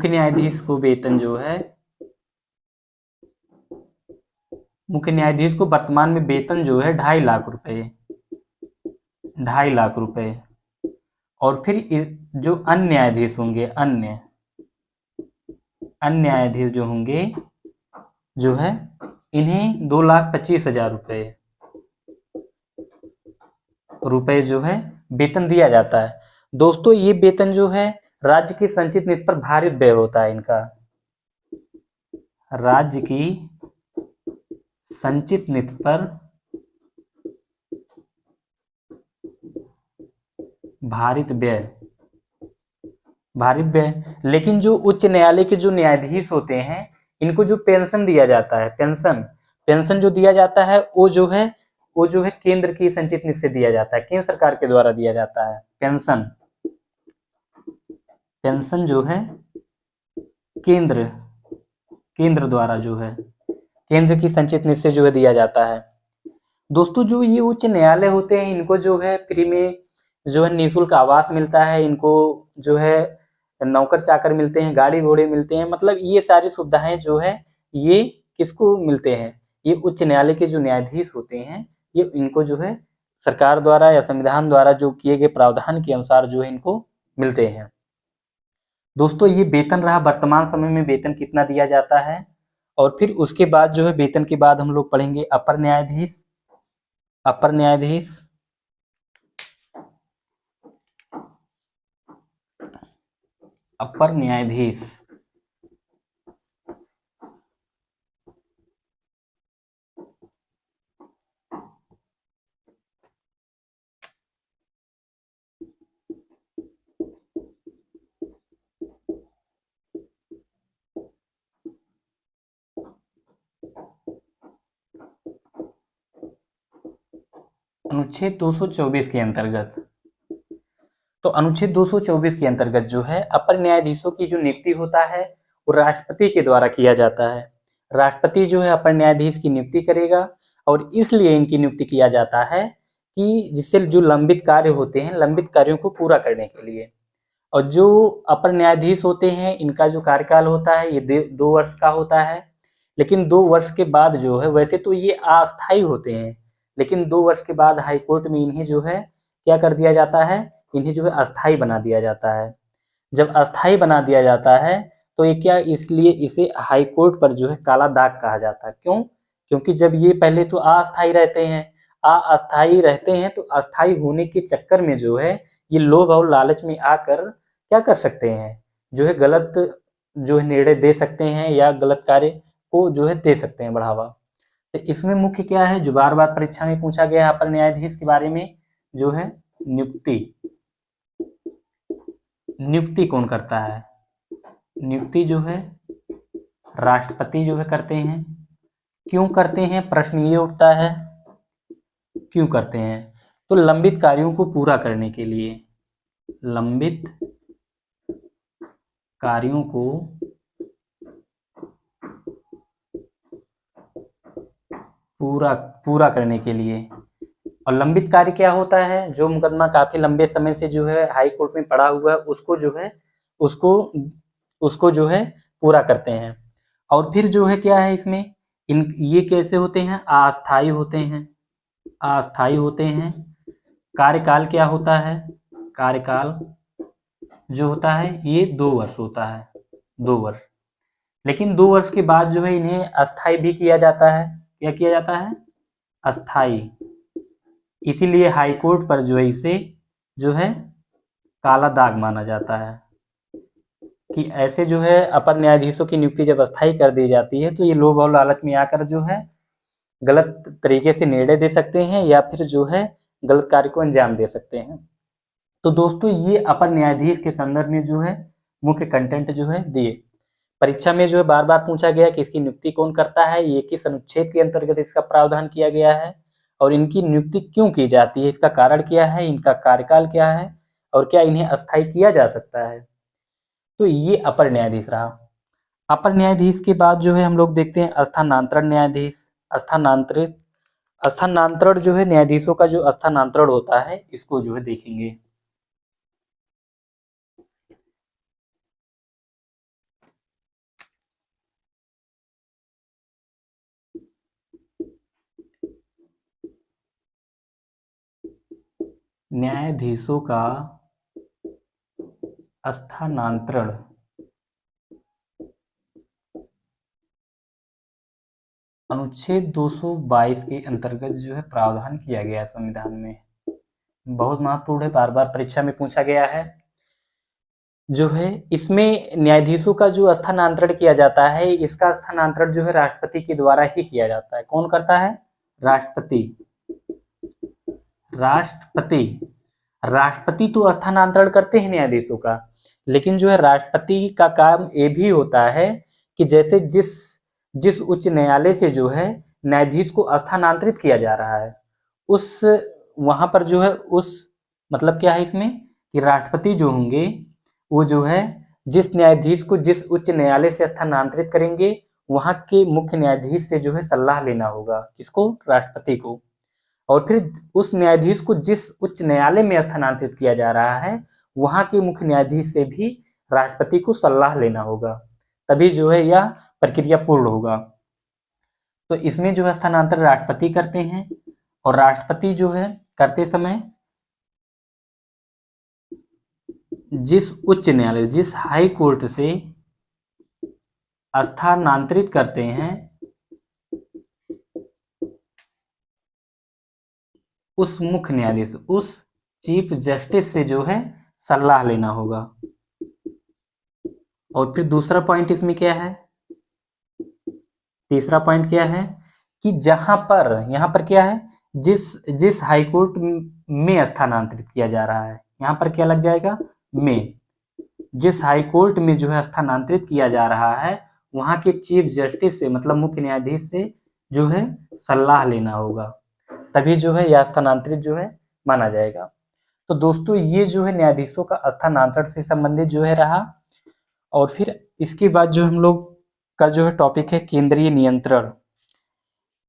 न्यायाधीश को वेतन जो है, मुख्य न्यायाधीश को वर्तमान में वेतन जो है 2.5 लाख रुपए। और फिर जो अन्य न्यायाधीश होंगे, अन्य न्यायाधीश जो होंगे जो है इन्हें 2,25,000 रुपए जो है वेतन दिया जाता है। दोस्तों ये वेतन जो है राज्य की संचित निधि पर भारित व्यय होता है इनका, राज्य की संचित निधि पर भारित व्यय, लेकिन जो उच्च न्यायालय के जो न्यायाधीश होते हैं इनको जो पेंशन दिया जाता है, पेंशन जो दिया जाता है वो जो है केंद्र की संचित निधि से दिया जाता है, केंद्र सरकार के द्वारा दिया जाता है। पेंशन जो है केंद्र द्वारा जो है केंद्र की संचित निधि से जो है दिया जाता है। दोस्तों जो ये उच्च न्यायालय होते हैं इनको जो है फ्री में जो है निःशुल्क आवास मिलता है, इनको जो है नौकर चाकर मिलते हैं, गाड़ी घोड़े मिलते हैं, मतलब ये सारी सुविधाएं जो है ये किसको मिलते हैं, ये उच्च न्यायालय के जो न्यायाधीश होते हैं ये इनको जो है सरकार द्वारा या संविधान द्वारा जो किए गए प्रावधान के अनुसार जो है इनको मिलते हैं। दोस्तों ये वेतन रहा, वर्तमान समय में वेतन कितना दिया जाता है, और फिर उसके बाद जो है वेतन के बाद हम लोग पढ़ेंगे अपर न्यायाधीश। अपर न्यायाधीश अनुच्छेद 224 के अंतर्गत, तो अनुच्छेद 224 के अंतर्गत जो है अपर न्यायाधीशों की जो नियुक्ति होता है वो राष्ट्रपति के द्वारा किया जाता है। राष्ट्रपति जो है अपर न्यायाधीश की नियुक्ति करेगा, और इसलिए इनकी नियुक्ति किया जाता है कि जिससे जो लंबित कार्य होते हैं, लंबित कार्यों को पूरा करने के लिए। और जो अपर न्यायाधीश होते हैं इनका जो कार्यकाल होता है ये 2 वर्ष का होता है, लेकिन 2 वर्ष के बाद जो है, वैसे तो ये अस्थायी होते हैं, लेकिन 2 वर्ष के बाद हाईकोर्ट में इन्हें जो है क्या कर दिया जाता है, इन्हें जो है अस्थायी बना दिया जाता है। जब अस्थायी बना दिया जाता है तो ये क्या, इसलिए इसे हाईकोर्ट पर जो है काला दाग कहा जाता है। क्यों? क्योंकि जब ये पहले तो अस्थायी रहते हैं तो अस्थायी होने के चक्कर में जो है ये लोभ और लालच में आकर क्या कर सकते हैं, जो है गलत जो है निर्णय दे सकते हैं या गलत कार्य को जो है दे सकते हैं बढ़ावा। तो इसमें मुख्य क्या है जो बार बार परीक्षा में पूछा गया है अपर न्यायाधीश के बारे में, जो है नियुक्ति। नियुक्ति कौन करता है? नियुक्ति जो है राष्ट्रपति जो है करते हैं। क्यों करते हैं, प्रश्न ये उठता है क्यों करते हैं? तो लंबित कार्यों को पूरा करने के लिए, लंबित कार्यों को पूरा करने के लिए। और लंबित कार्य क्या होता है, जो मुकदमा काफी लंबे समय से जो है हाई कोर्ट में पड़ा हुआ है उसको जो है उसको जो है पूरा करते हैं। और फिर जो है क्या है इसमें, ये कैसे होते हैं, अस्थायी होते हैं। कार्यकाल क्या होता है, कार्यकाल जो होता है ये 2 वर्ष होता है, 2 वर्ष। लेकिन 2 वर्ष के बाद जो है इन्हें अस्थायी भी किया जाता है। क्या किया जाता है? अस्थायी। इसीलिए हाईकोर्ट पर जो है इसे जो है काला दाग माना जाता है कि ऐसे जो है अपर न्यायाधीशों की नियुक्ति जब अस्थायी कर दी जाती है तो ये लोभ और लालच में आकर जो है गलत तरीके से निर्णय दे सकते हैं या फिर जो है गलत कार्य को अंजाम दे सकते हैं। तो दोस्तों ये अपर न्यायाधीश के संदर्भ में जो है मुख्य कंटेंट जो है दिए। परीक्षा में जो है बार बार पूछा गया कि इसकी नियुक्ति कौन करता है, ये किस अनुच्छेद के अंतर्गत इसका प्रावधान किया गया है, और इनकी नियुक्ति क्यों की जाती है, इसका कारण क्या है, इनका कार्यकाल क्या है, और क्या इन्हें अस्थायी किया जा सकता है। तो ये अपर न्यायाधीश रहा। अपर न्यायाधीश के बाद जो है हम लोग देखते हैं स्थानांतरण न्यायाधीश। स्थानांतरण जो है न्यायाधीशों का जो स्थानांतरण होता है इसको जो है देखेंगे। न्यायाधीशों का स्थानांतरण अनुच्छेद 222 के अंतर्गत जो है प्रावधान किया गया है संविधान में। बहुत महत्वपूर्ण है, बार बार परीक्षा में पूछा गया है। जो है इसमें न्यायाधीशों का जो स्थानांतरण किया जाता है, इसका स्थानांतरण जो है राष्ट्रपति के द्वारा ही किया जाता है। कौन करता है? राष्ट्रपति। राष्ट्रपति राष्ट्रपति तो स्थानांतरण करते हैं न्यायाधीशों का, लेकिन जो है राष्ट्रपति का काम ये भी होता है कि जैसे जिस जिस उच्च न्यायालय से जो है न्यायाधीश को स्थानांतरित किया जा रहा है, उस वहां पर जो है उस मतलब क्या है इसमें कि राष्ट्रपति जो होंगे वो जो है जिस न्यायाधीश को जिस उच्च न्यायालय से स्थानांतरित करेंगे, वहां के मुख्य न्यायाधीश से जो है सलाह लेना होगा। किसको? राष्ट्रपति को। और फिर उस न्यायाधीश को जिस उच्च न्यायालय में स्थानांतरित किया जा रहा है, वहां के मुख्य न्यायाधीश से भी राष्ट्रपति को सलाह लेना होगा, तभी जो है यह प्रक्रिया पूर्ण होगा। तो इसमें जो है स्थानांतरण राष्ट्रपति करते हैं, और राष्ट्रपति जो है करते समय जिस उच्च न्यायालय जिस हाई कोर्ट से स्थानांतरित करते हैं, उस मुख्य न्यायाधीश उस चीफ जस्टिस से जो है सलाह लेना होगा। और फिर दूसरा पॉइंट इसमें क्या है? तीसरा पॉइंट क्या है कि जहां पर यहां पर क्या है, जिस जिस हाई कोर्ट में स्थानांतरित किया जा रहा है, यहां पर क्या लग जाएगा? में। जिस हाई कोर्ट में जो है स्थानांतरित किया जा रहा है, वहां के चीफ जस्टिस से मतलब मुख्य न्यायाधीश से जो है सलाह लेना होगा, तभी जो है यह स्थानांतरित जो है माना जाएगा। तो दोस्तों ये जो है न्यायाधीशों का स्थानांतरण से संबंधित जो है रहा। और फिर इसके बाद जो हम लोग का जो है टॉपिक है केंद्रीय नियंत्रण।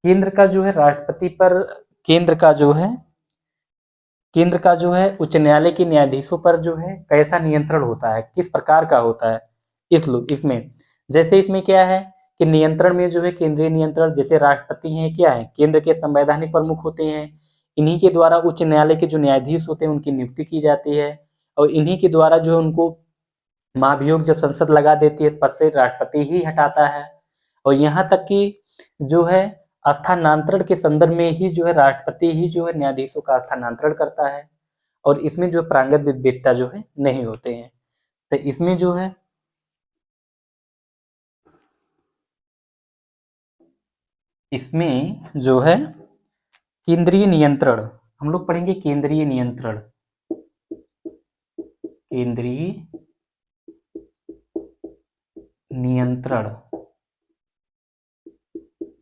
केंद्र का जो है राष्ट्रपति पर केंद्र का जो है उच्च न्यायालय के न्यायाधीशों पर जो है कैसा नियंत्रण होता है, किस प्रकार का होता है। इसमें जैसे इसमें क्या है कि नियंत्रण में जो है केंद्रीय नियंत्रण, जैसे राष्ट्रपति हैं क्या है, केंद्र के संवैधानिक प्रमुख होते हैं। इन्हीं के द्वारा उच्च न्यायालय के जो न्यायाधीश होते हैं उनकी नियुक्ति की जाती है, और इन्हीं के द्वारा जो है उनको महाभियोग जब संसद लगा देती है पद से राष्ट्रपति ही हटाता है। और यहाँ तक कि जो है स्थानांतरण के संदर्भ में ही जो है राष्ट्रपति ही जो है न्यायाधीशों का स्थानांतरण करता है, और इसमें जो प्रांगत विद्वेदता जो है नहीं होते हैं। तो इसमें जो है केंद्रीय नियंत्रण हम लोग पढ़ेंगे। केंद्रीय नियंत्रण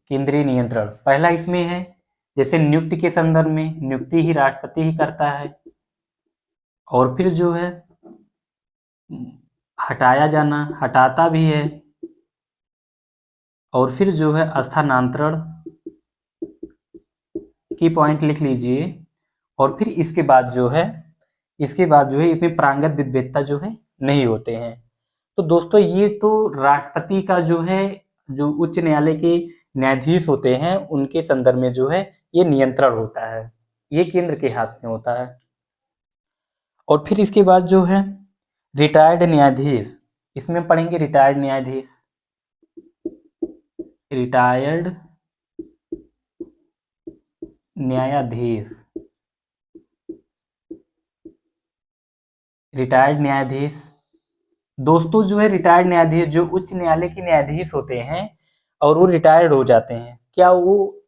केंद्रीय नियंत्रण पहला इसमें है, जैसे नियुक्ति के संदर्भ में नियुक्ति ही राष्ट्रपति ही करता है। और फिर जो है हटाया जाना हटाता भी है। और फिर जो है स्थानांतरण की पॉइंट लिख लीजिए। और फिर इसके बाद जो है इसमें प्रांगत विद्वेदता जो है नहीं होते हैं। तो दोस्तों ये तो राष्ट्रपति का जो है जो उच्च न्यायालय के न्यायाधीश होते हैं उनके संदर्भ में जो है ये नियंत्रण होता है, ये केंद्र के हाथ में होता है। और फिर इसके बाद जो है रिटायर्ड न्यायाधीश, इसमें पढ़ेंगे रिटायर्ड न्यायाधीश। रिटायर्ड न्यायाधीश दोस्तों जो है रिटायर्ड न्यायाधीश जो उच्च न्यायालय के न्यायाधीश होते हैं और वो रिटायर्ड हो जाते हैं, क्या वो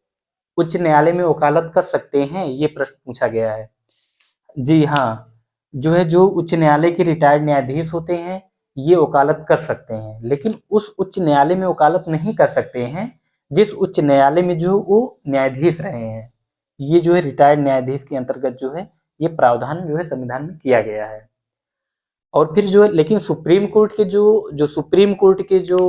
उच्च न्यायालय में वकालत कर सकते हैं? ये प्रश्न पूछा गया है। जी हाँ, जो उच्च न्यायालय के रिटायर्ड न्यायाधीश होते हैं ये वकालत कर सकते हैं, लेकिन उस उच्च न्यायालय में वकालत नहीं कर सकते हैं जिस उच्च न्यायालय में जो वो न्यायाधीश रहे हैं। ये जो है रिटायर्ड न्यायाधीश के अंतर्गत जो है ये प्रावधान जो है संविधान में किया गया है। और फिर जो है लेकिन सुप्रीम कोर्ट के सुप्रीम कोर्ट के जो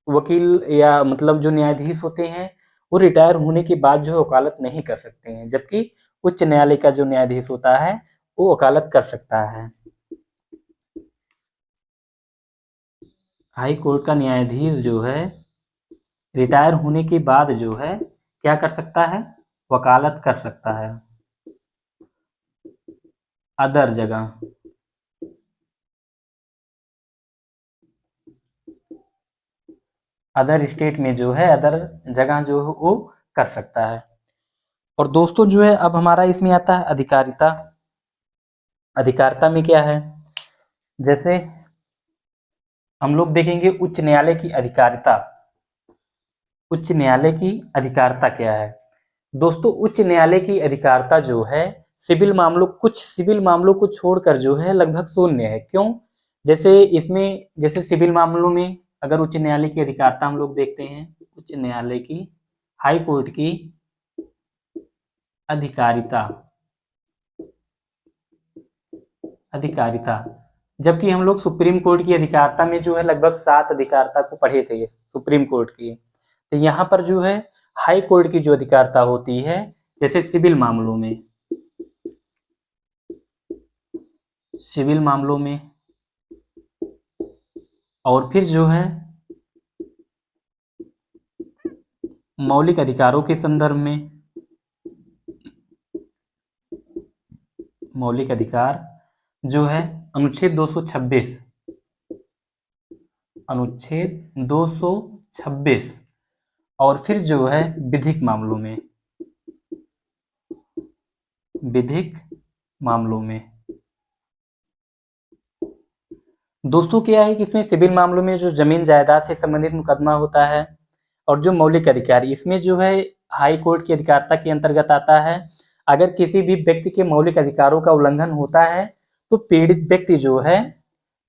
वकील या मतलब जो न्यायाधीश होते हैं वो रिटायर होने के बाद जो है वकालत नहीं कर सकते हैं, जबकि उच्च न्यायालय का जो न्यायाधीश होता है वो वकालत कर सकता है। हाई कोर्ट का न्यायाधीश जो है रिटायर होने के बाद जो है क्या कर सकता है? वकालत कर सकता है अदर जगह। अदर स्टेट में जो है, अदर जगह जो है वो कर सकता है। और दोस्तों जो है अब हमारा इसमें आता है अधिकारिता। अधिकारिता में क्या है, जैसे हम लोग देखेंगे उच्च न्यायालय की अधिकारिता। उच्च न्यायालय की अधिकारिता क्या है दोस्तों? उच्च न्यायालय की अधिकारिता जो है सिविल मामलों, कुछ सिविल मामलों को छोड़कर जो है लगभग शून्य है। क्यों? जैसे इसमें, जैसे सिविल मामलों में अगर उच्च न्यायालय की अधिकारिता हम लोग देखते हैं, उच्च न्यायालय की, हाई कोर्ट की अधिकारिता, अधिकारिता, जबकि हम लोग सुप्रीम कोर्ट की अधिकारिता में जो है लगभग 7 अधिकारिता को पढ़े थे सुप्रीम कोर्ट की। तो यहाँ पर जो है हाई कोर्ट की जो अधिकारिता होती है, जैसे सिविल मामलों में, सिविल मामलों में, और फिर जो है मौलिक अधिकारों के संदर्भ में, मौलिक अधिकार जो है अनुच्छेद 226, अनुच्छेद 226, और फिर जो है विधिक मामलों में, विधिक मामलों में। दोस्तों क्या है कि इसमें सिविल मामलों में जो जमीन जायदाद से संबंधित मुकदमा होता है, और जो मौलिक अधिकार, इसमें जो है हाई कोर्ट की अधिकारिता के अंतर्गत आता है। अगर किसी भी व्यक्ति के मौलिक अधिकारों का उल्लंघन होता है तो पीड़ित व्यक्ति जो है,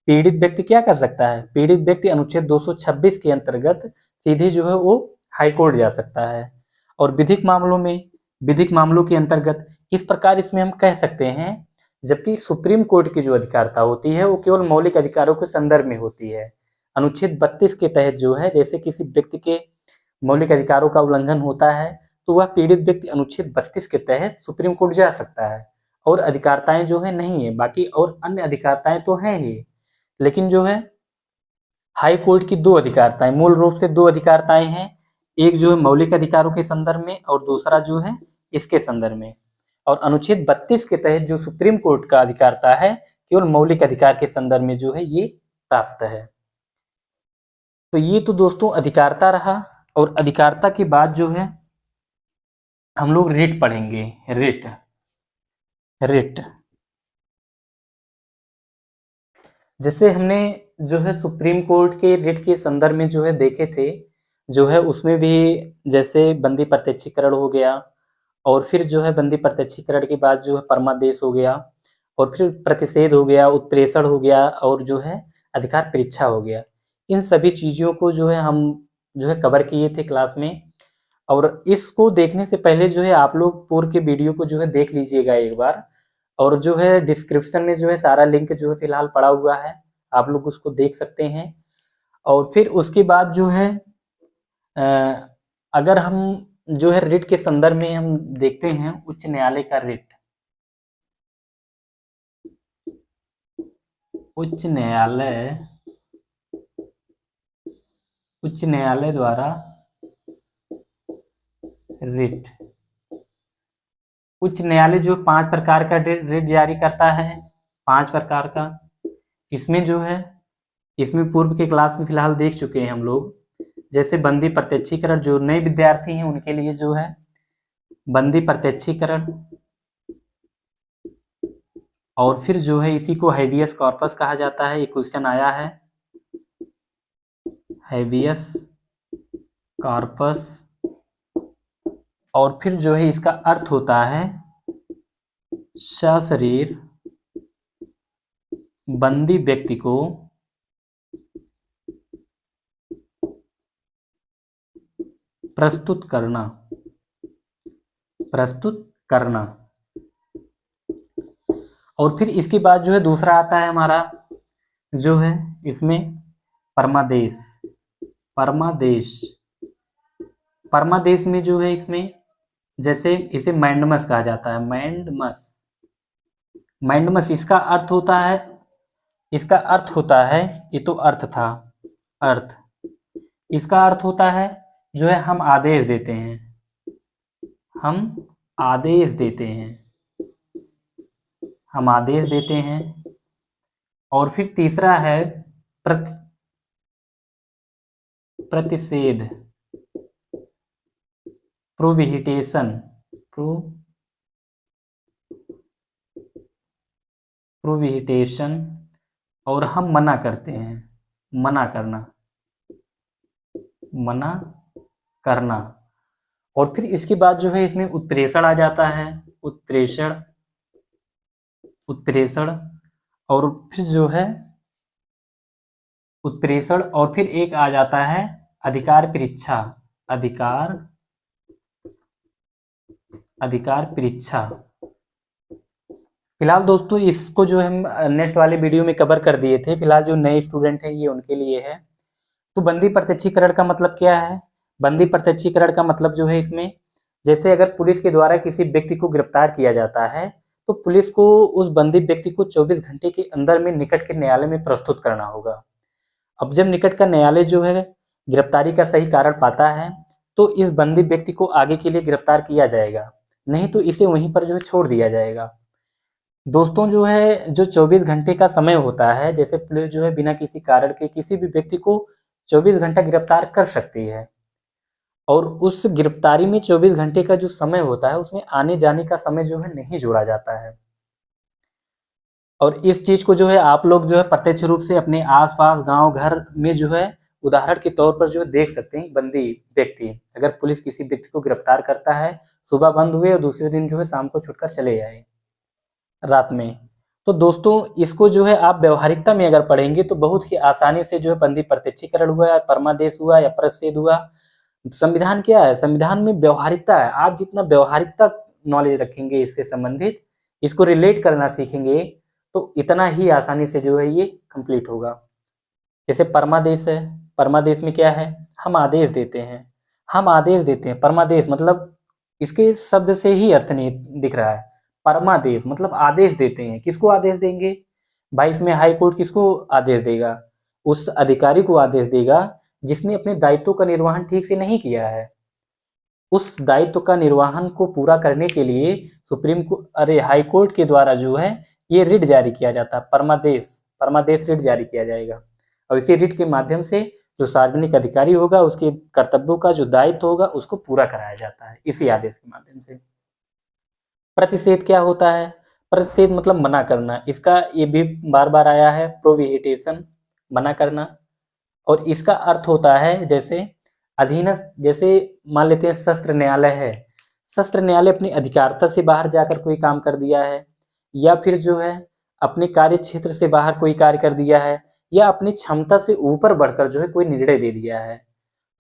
पीड़ित व्यक्ति क्या कर सकता है? पीड़ित व्यक्ति अनुच्छेद 226 के अंतर्गत सीधे जो है वो हाई कोर्ट जा सकता है। और विधिक मामलों में, विधिक मामलों के अंतर्गत इस प्रकार इसमें हम कह सकते हैं, जबकि सुप्रीम कोर्ट की जो अधिकारिता होती है वो केवल मौलिक अधिकारों के संदर्भ में होती है। अनुच्छेद 32 के तहत जो है, जैसे किसी व्यक्ति के मौलिक अधिकारों का उल्लंघन होता है तो वह पीड़ित व्यक्ति अनुच्छेद 32 के तहत सुप्रीम कोर्ट जा सकता है। और अधिकारिताएं जो है नहीं है, बाकी और अन्य अधिकारिताएं तो हैं ही, लेकिन जो है हाई कोर्ट की 2 अधिकारिताएं, मूल रूप से 2 अधिकारिताएं हैं। एक जो है मौलिक अधिकारों के संदर्भ में, और दूसरा जो है इसके संदर्भ में। और अनुच्छेद 32 के तहत जो सुप्रीम कोर्ट का अधिकारिता है केवल मौलिक अधिकार के संदर्भ में जो है ये प्राप्त है। तो ये तो दोस्तों अधिकारिता रहा। और अधिकारिता के बाद जो है हम लोग रिट पढ़ेंगे। रिट, रिट जैसे हमने जो है सुप्रीम कोर्ट के रिट के संदर्भ में जो है देखे थे, जो है उसमें भी जैसे बंदी प्रत्यक्षीकरण हो गया, और फिर जो है बंदी प्रत्यक्षीकरण के बाद जो है परमादेश हो गया, और फिर प्रतिषेध हो गया, उत्प्रेषण हो गया, और जो है अधिकार परीक्षा हो गया। इन सभी चीज़ों को जो है हम जो है कवर किए थे क्लास में। और इसको देखने से पहले जो है आप लोग पूर्व के वीडियो को जो है देख लीजिएगा एक बार, और जो है डिस्क्रिप्शन में जो है सारा लिंक जो है फिलहाल पड़ा हुआ है, आप लोग उसको देख सकते हैं। और फिर उसके बाद जो है अगर हम जो है रिट के संदर्भ में हम देखते हैं उच्च न्यायालय का रिट, उच्च न्यायालय, उच्च न्यायालय द्वारा रिट, उच्च न्यायालय जो 5 प्रकार का रिट जारी करता है, 5 प्रकार का। इसमें जो है, इसमें पूर्व के क्लास में फिलहाल देख चुके हैं हम लोग। जैसे बंदी प्रत्यक्षीकरण, जो नए विद्यार्थी हैं उनके लिए जो है बंदी प्रत्यक्षीकरण, और फिर जो है इसी को हैबियस कॉर्पस कहा जाता है। एक क्वेश्चन आया है, हैबियस कॉर्पस, और फिर जो है इसका अर्थ होता है सशरीर बंदी व्यक्ति को प्रस्तुत करना, प्रस्तुत करना। और फिर इसके बाद जो है दूसरा आता है हमारा जो है इसमें परमादेश, परमादेश, परमादेश में जो है इसमें जैसे इसे मैंडमस कहा जाता है, मैंडमस, मैंडमस इसका अर्थ होता है, इसका अर्थ होता है, ये तो अर्थ था, अर्थ, इसका अर्थ होता है जो है हम आदेश देते हैं, हम आदेश देते हैं, हम आदेश देते हैं। और फिर तीसरा है प्रतिषेध, प्रोहिबिशन, प्रोहिबिशन, और हम मना करते हैं, मना करना, मना करना। और फिर इसके बाद जो है इसमें उत्प्रेषण आ जाता है, उत्प्रेषण, उत्प्रेषण। और फिर जो है उत्प्रेषण, और फिर एक आ जाता है अधिकार परीक्षा, अधिकार, अधिकार परीक्षा। फिलहाल दोस्तों इसको जो हम नेक्स्ट वाले वीडियो में कवर कर दिए थे, फिलहाल जो नए स्टूडेंट हैं ये उनके लिए है। तो बंदी प्रत्यक्षीकरण का मतलब क्या है? बंदी प्रत्यक्षीकरण का मतलब जो है इसमें, जैसे अगर पुलिस के द्वारा किसी व्यक्ति को गिरफ्तार किया जाता है तो पुलिस को उस बंदी व्यक्ति को 24 घंटे के अंदर में निकट के न्यायालय में प्रस्तुत करना होगा। अब जब निकट का न्यायालय जो है गिरफ्तारी का सही कारण पाता है तो इस बंदी व्यक्ति को आगे के लिए गिरफ्तार किया जाएगा, नहीं तो इसे वहीं पर जो है छोड़ दिया जाएगा। दोस्तों जो है जो 24 घंटे का समय होता है, जैसे पुलिस जो है बिना किसी कारण के किसी भी व्यक्ति को 24 घंटा गिरफ्तार कर सकती है, और उस गिरफ्तारी में 24 घंटे का जो समय होता है उसमें आने जाने का समय जो है नहीं जोड़ा जाता है। और इस चीज को जो है आप लोग जो है प्रत्यक्ष रूप से अपने आसपास गांव घर में जो है उदाहरण के तौर पर जो है देख सकते हैं। बंदी व्यक्ति, अगर पुलिस किसी व्यक्ति को गिरफ्तार करता है, सुबह बंद हुए और दूसरे दिन जो है शाम को छुटकर चले आए रात में। तो दोस्तों इसको जो है आप व्यवहारिकता में अगर पढ़ेंगे तो बहुत ही आसानी से जो है बंदी प्रत्यक्षीकरण हुआ या परमादेश हुआ या परच्छेद हुआ। संविधान क्या है? संविधान में व्यवहारिकता है। आप जितना व्यवहारिकता नॉलेज रखेंगे इससे संबंधित, इसको रिलेट करना सीखेंगे तो इतना ही आसानी से जो है ये कंप्लीट होगा। जैसे परमादेश है, परमादेश में क्या है? हम आदेश देते हैं, हम आदेश देते हैं। परमादेश मतलब इसके शब्द से ही अर्थ नहीं दिख रहा है। परमादेश मतलब आदेश देते हैं। किसको आदेश देंगे भाई? इसमें हाई कोर्ट किसको आदेश देगा? उस अधिकारी को आदेश देगा जिसने अपने दायित्वों का निर्वहन ठीक से नहीं किया है। उस दायित्व का निर्वहन को पूरा करने के लिए सुप्रीम कोर्ट, अरे हाई कोर्ट के द्वारा जो है ये रिट जारी किया जाता है, परमादेश, परमादेश रिट जारी किया जाएगा। और इसी रिट के माध्यम से जो सार्वजनिक अधिकारी होगा उसके कर्तव्यों का जो दायित्व होगा उसको पूरा कराया जाता है इसी आदेश के माध्यम से। प्रतिषेध क्या होता है? प्रतिषेध मतलब मना करना। इसका ये भी बार बार आया है, प्रोहिबिशन, मना करना। और इसका अर्थ होता है जैसे अधीनस्थ, जैसे मान लेते हैं सत्र न्यायालय है, सत्र न्यायालय अपनी अधिकारता से बाहर जाकर कोई काम कर दिया है, या फिर जो है अपने कार्य क्षेत्र से बाहर कोई कार्य कर दिया है, या अपनी क्षमता से ऊपर बढ़कर जो है कोई निर्णय दे दिया है,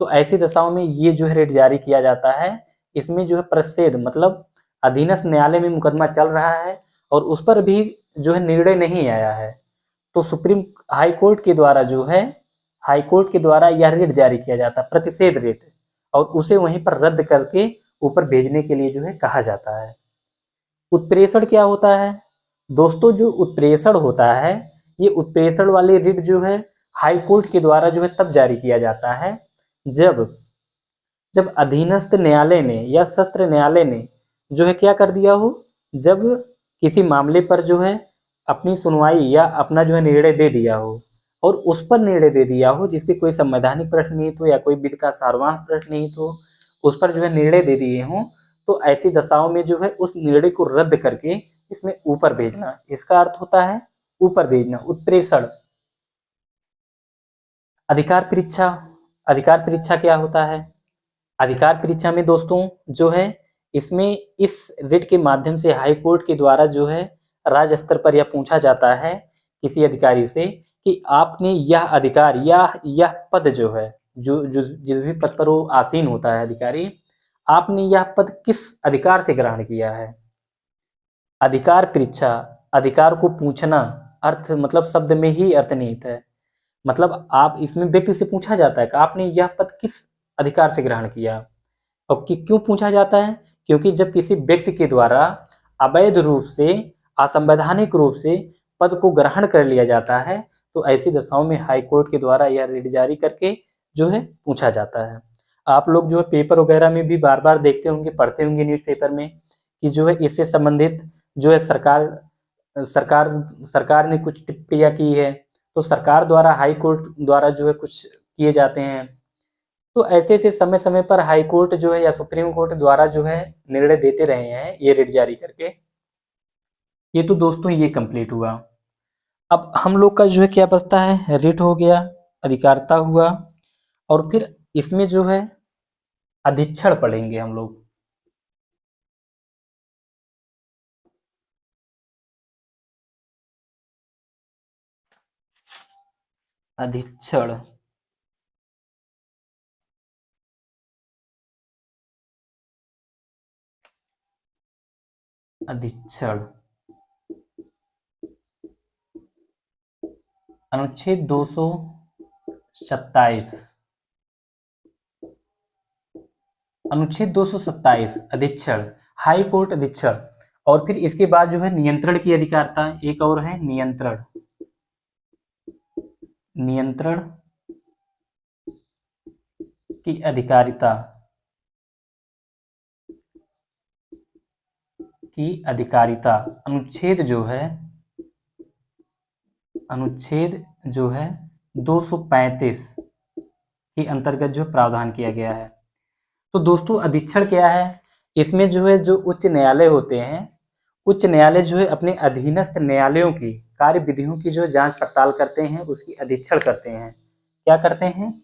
तो ऐसी दशाओं में ये जो है रेट जारी किया जाता है। इसमें जो है प्रतिषेध मतलब अधीनस्थ न्यायालय में मुकदमा चल रहा है और उस पर भी जो है निर्णय नहीं आया है, तो सुप्रीम हाई कोर्ट के द्वारा जो है, हाई कोर्ट के द्वारा यह रेट जारी किया जाता है, प्रतिषेध रेट, और उसे वहीं पर रद्द करके ऊपर भेजने के लिए जो है कहा जाता है। उत्प्रेषण क्या होता है? दोस्तों जो उत्प्रेषण होता है, ये उत्प्रेषण वाली रिट जो है हाई कोर्ट के द्वारा जो है तब जारी किया जाता है जब जब अधीनस्थ न्यायालय ने या सत्र न्यायालय ने जो है क्या कर दिया हो, जब किसी मामले पर जो है अपनी सुनवाई या अपना जो है निर्णय दे दिया हो, और उस पर निर्णय दे दिया हो जिसपे कोई संवैधानिक प्रश्न नहीं तो या कोई विधि का सारवांश प्रश्न नहीं तो उस पर जो है निर्णय दे दिए हों, तो ऐसी दशाओं में जो है उस निर्णय को रद्द करके इसमें ऊपर भेजना, इसका अर्थ होता है ऊपर भेजना, उत्प्रेषण। अधिकार परीक्षा, अधिकार परीक्षा क्या होता है? अधिकार परीक्षा में दोस्तों जो है इसमें इस रिट के माध्यम से हाई कोर्ट के द्वारा जो है राज्य स्तर पर यह पूछा जाता है किसी अधिकारी से कि आपने यह अधिकार या यह पद जो है, जो जो जिस भी पद पर वो आसीन होता है अधिकारी, आपने यह पद किस अधिकार से ग्रहण किया है। अधिकार परीक्षा, अधिकार को पूछना, अर्थ मतलब शब्द में ही अर्थ निहित है। मतलब आप इसमें व्यक्ति से पूछा जाता है कि आपने यह पद किस अधिकार से ग्रहण किया। और क्यों पूछा जाता है? क्योंकि जब किसी व्यक्ति के द्वारा अवैध रूप से, असंवैधानिक रूप से पद को ग्रहण कर लिया जाता है, तो ऐसी दशाओं में हाई कोर्ट के द्वारा यह रिट जारी करके जो है पूछा जाता है। आप लोग जो है पेपर वगैरह में भी बार बार देखते होंगे, पढ़ते होंगे न्यूज़पेपर में कि जो है इससे संबंधित जो है सरकार सरकार सरकार ने कुछ टिप्पणियां की है, तो सरकार द्वारा हाई कोर्ट द्वारा जो है कुछ किए जाते हैं, तो ऐसे ऐसे समय समय पर हाई कोर्ट जो है या सुप्रीम कोर्ट द्वारा जो है निर्णय देते रहे हैं ये रिट जारी करके। ये तो दोस्तों ये कंप्लीट हुआ। अब हम लोग का जो है क्या बचता है, रिट हो गया, अधिकारिता हुआ, और फिर इसमें जो है अधिक्षण पढ़ेंगे हम लोग। अधिक्षण, अधिक्षण अनुच्छेद 227, अनुच्छेद 227 अधिक्षण, हाई कोर्ट अधिक्षण। और फिर इसके बाद जो है नियंत्रण की अधिकारिता, एक और है नियंत्रण, नियंत्रण की अधिकारिता, की अधिकारिता। अनुच्छेद जो है, अनुच्छेद जो है 235 के अंतर्गत जो प्रावधान किया गया है। तो दोस्तों अधिक्षण क्या है, इसमें जो है जो उच्च न्यायालय होते हैं, उच्च न्यायालय जो है अपने अधीनस्थ न्यायालयों की कार्य विधियों की जो जांच पड़ताल करते हैं, उसकी अधिक्षण करते हैं। क्या करते हैं,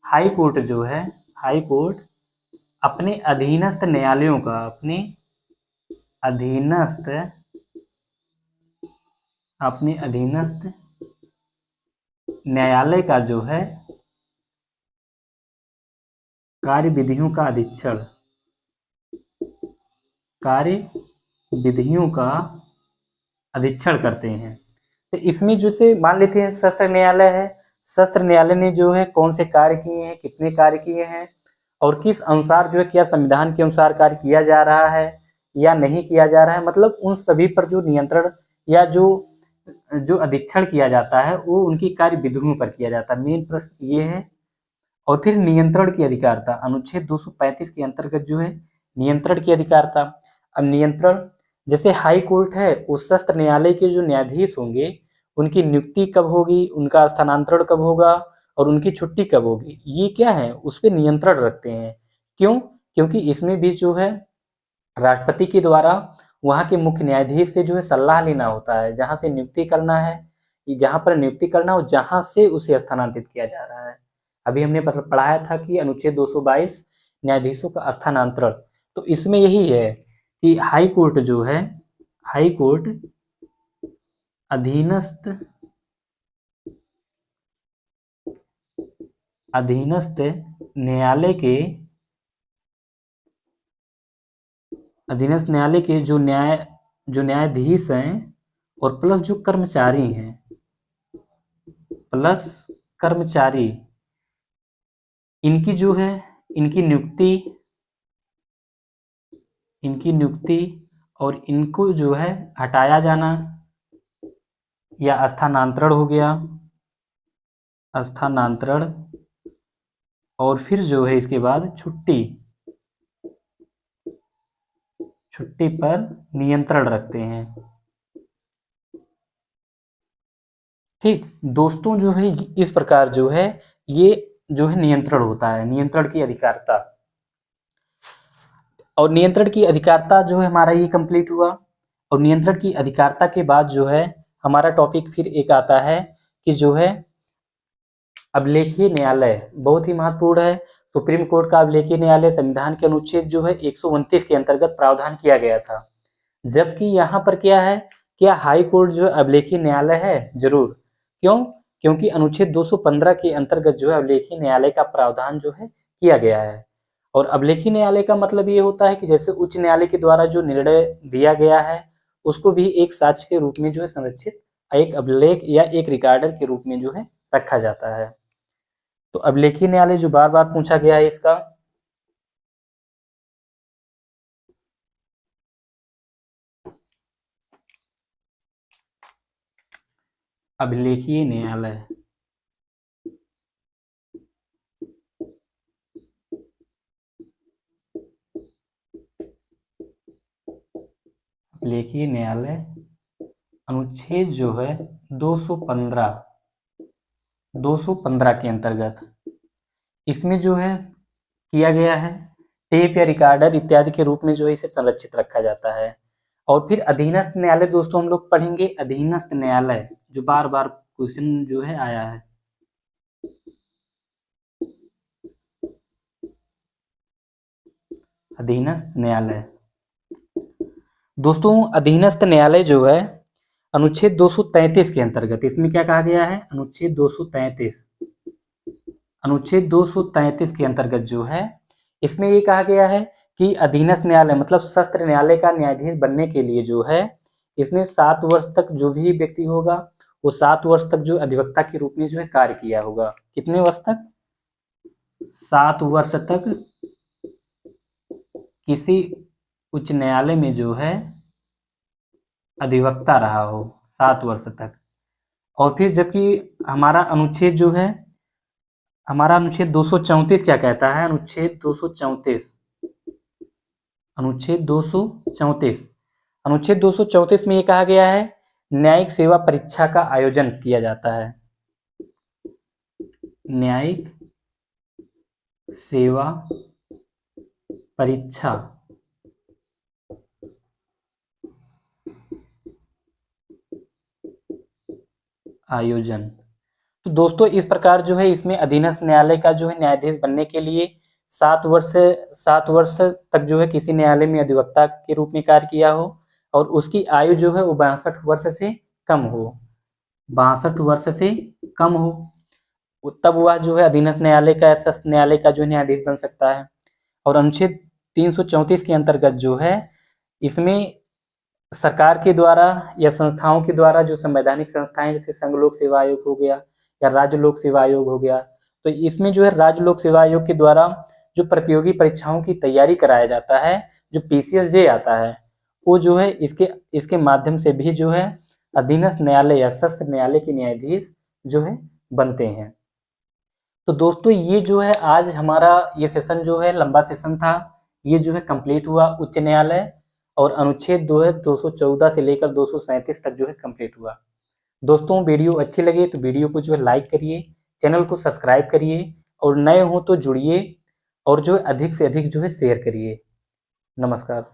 हाई कोर्ट जो है, हाई कोर्ट अपने अधीनस्थ न्यायालयों का, अपने अधीनस्थ, अपने अधीनस्थ न्यायालय का जो है कार्य विधियों का अधिक्षण, कार्य विधियों का अधिक्षण करते हैं। तो इसमें जैसे मान लेते हैं सत्र न्यायालय है, सत्र न्यायालय ने जो है कौन से कार्य किए हैं, कितने कार्य किए हैं, और किस अनुसार जो है, क्या संविधान के अनुसार कार्य किया जा रहा है या नहीं किया जा रहा है, मतलब उन सभी पर जो नियंत्रण या जो जो अधिक्षण किया जाता है वो उनकी कार्य विधियों पर किया जाता है। मेन प्रश्न ये है। और फिर नियंत्रण की अधिकारिता, अनुच्छेद 235 के अंतर्गत जो है नियंत्रण की अधिकारिता। अब नियंत्रण, जैसे हाई कोर्ट है, उस सत्र न्यायालय के जो न्यायाधीश होंगे उनकी नियुक्ति कब होगी, उनका स्थानांतरण कब होगा, और उनकी छुट्टी कब होगी, ये क्या है, उस पर नियंत्रण रखते हैं। क्यों, क्योंकि इसमें भी जो है राष्ट्रपति के द्वारा वहाँ के मुख्य न्यायाधीश से जो है सलाह लेना होता है, जहाँ से नियुक्ति करना है, जहाँ पर नियुक्ति करना हो, जहाँ से उसे स्थानांतरित किया जा रहा है। अभी हमने पढ़ाया था कि अनुच्छेद 222 न्यायाधीशों का स्थानांतरण, तो इसमें यही है कि हाई कोर्ट जो है, हाई कोर्ट अधीनस्थ, अधीनस्थ न्यायालय के, अधीनस्थ न्यायालय के जो न्यायाधीश हैं और प्लस जो कर्मचारी हैं, प्लस कर्मचारी, इनकी जो है, इनकी नियुक्ति, इनकी नियुक्ति और इनको जो है हटाया जाना या स्थानांतरण हो गया, स्थानांतरण, और फिर जो है इसके बाद छुट्टी, छुट्टी पर नियंत्रण रखते हैं। ठीक दोस्तों, जो है इस प्रकार जो है ये जो है नियंत्रण होता है, नियंत्रण की अधिकारिता। और नियंत्रण की अधिकारिता जो है हमारा ये कंप्लीट हुआ। और नियंत्रण की अधिकारिता के बाद जो है हमारा टॉपिक फिर एक आता है कि जो है अभिलेखीय न्यायालय, बहुत ही महत्वपूर्ण है। सुप्रीम कोर्ट का अभिलेखीय न्यायालय संविधान के अनुच्छेद जो है 129 के अंतर्गत प्रावधान किया गया था। जबकि यहाँ पर क्या है, क्या हाई कोर्ट जो है अभिलेखीय न्यायालय है? जरूर। क्यों? क्योंकि अनुच्छेद 215 के अंतर्गत जो है अभिलेखीय न्यायालय का प्रावधान जो है किया गया है। और अभिलेखीय न्यायालय का मतलब ये होता है कि जैसे उच्च न्यायालय के द्वारा जो निर्णय दिया गया है उसको भी एक साक्ष्य के रूप में जो है संरक्षित, एक अभिलेख या एक रिकॉर्डर के रूप में जो है रखा जाता है। तो अभिलेखीय न्यायालय जो बार बार पूछा गया है इसका, अभिलेखीय न्यायालय, अभिलेखीय न्यायालय अनुच्छेद जो है 215 के अंतर्गत, इसमें जो है किया गया है। टेप या रिकॉर्डर इत्यादि के रूप में जो है इसे संरक्षित रखा जाता है। और फिर अधीनस्थ न्यायालय दोस्तों हम लोग पढ़ेंगे। अधीनस्थ न्यायालय जो बार बार क्वेश्चन जो है आया है। अधीनस्थ न्यायालय दोस्तों, अधीनस्थ न्यायालय जो है अनुच्छेद 233 के अंतर्गत, इसमें क्या कहा गया है, अनुच्छेद 233, अनुच्छेद 233 के अंतर्गत जो है इसमें ये कहा गया है कि अधीनस्थ न्यायालय मतलब सत्र न्यायालय का न्यायाधीश बनने के लिए जो है इसमें 7 वर्ष तक जो भी व्यक्ति होगा वो 7 वर्ष तक जो अधिवक्ता के रूप में जो है कार्य किया होगा। कितने वर्ष तक? 7 वर्ष तक किसी उच्च न्यायालय में जो है अधिवक्ता रहा हो 7 वर्ष तक। और फिर जबकि हमारा अनुच्छेद जो है, हमारा अनुच्छेद 234 क्या कहता है, अनुच्छेद 234, अनुच्छेद 234, अनुच्छेद 234 में ये कहा गया है न्यायिक सेवा परीक्षा का आयोजन किया जाता है। न्यायिक सेवा परीक्षा आयोजन। तो दोस्तों इस प्रकार जो है इसमें अधीनस्थ न्यायालय का जो है न्यायाधीश बनने के लिए 7 वर्ष तक जो है किसी न्यायालय में अधिवक्ता के रूप में कार्य किया हो और उसकी आयु जो है वो 62 वर्ष से कम हो, 62 वर्ष से कम हो, तब वह जो है अधीनस्थ न्यायालय का न्यायालय का जो न्यायाधीश बन सकता है। और अनुच्छेद 334 के अंतर्गत जो है इसमें सरकार के द्वारा या संस्थाओं के द्वारा जो संवैधानिक संस्थाएं जैसे संघ लोक सेवा आयोग हो गया या राज्य लोक सेवा आयोग हो गया, तो इसमें जो है राज्य लोक सेवा आयोग के द्वारा जो प्रतियोगी परीक्षाओं की तैयारी कराया जाता है, जो पीसीएसजे आता है, वो जो है इसके माध्यम से भी जो है अधीनस्थ न्यायालय या सत्र न्यायालय के न्यायाधीश जो है बनते हैं। तो दोस्तों ये जो है आज हमारा ये सेशन जो है लंबा सेशन था, ये जो है कंप्लीट हुआ उच्च न्यायालय और अनुच्छेद जो है 214 से लेकर 237 तक जो है कंप्लीट हुआ। दोस्तों वीडियो अच्छी लगे तो वीडियो को जो है लाइक करिए, चैनल को सब्सक्राइब करिए और नए हो तो जुड़िए और जो है अधिक से अधिक जो है शेयर करिए। नमस्कार।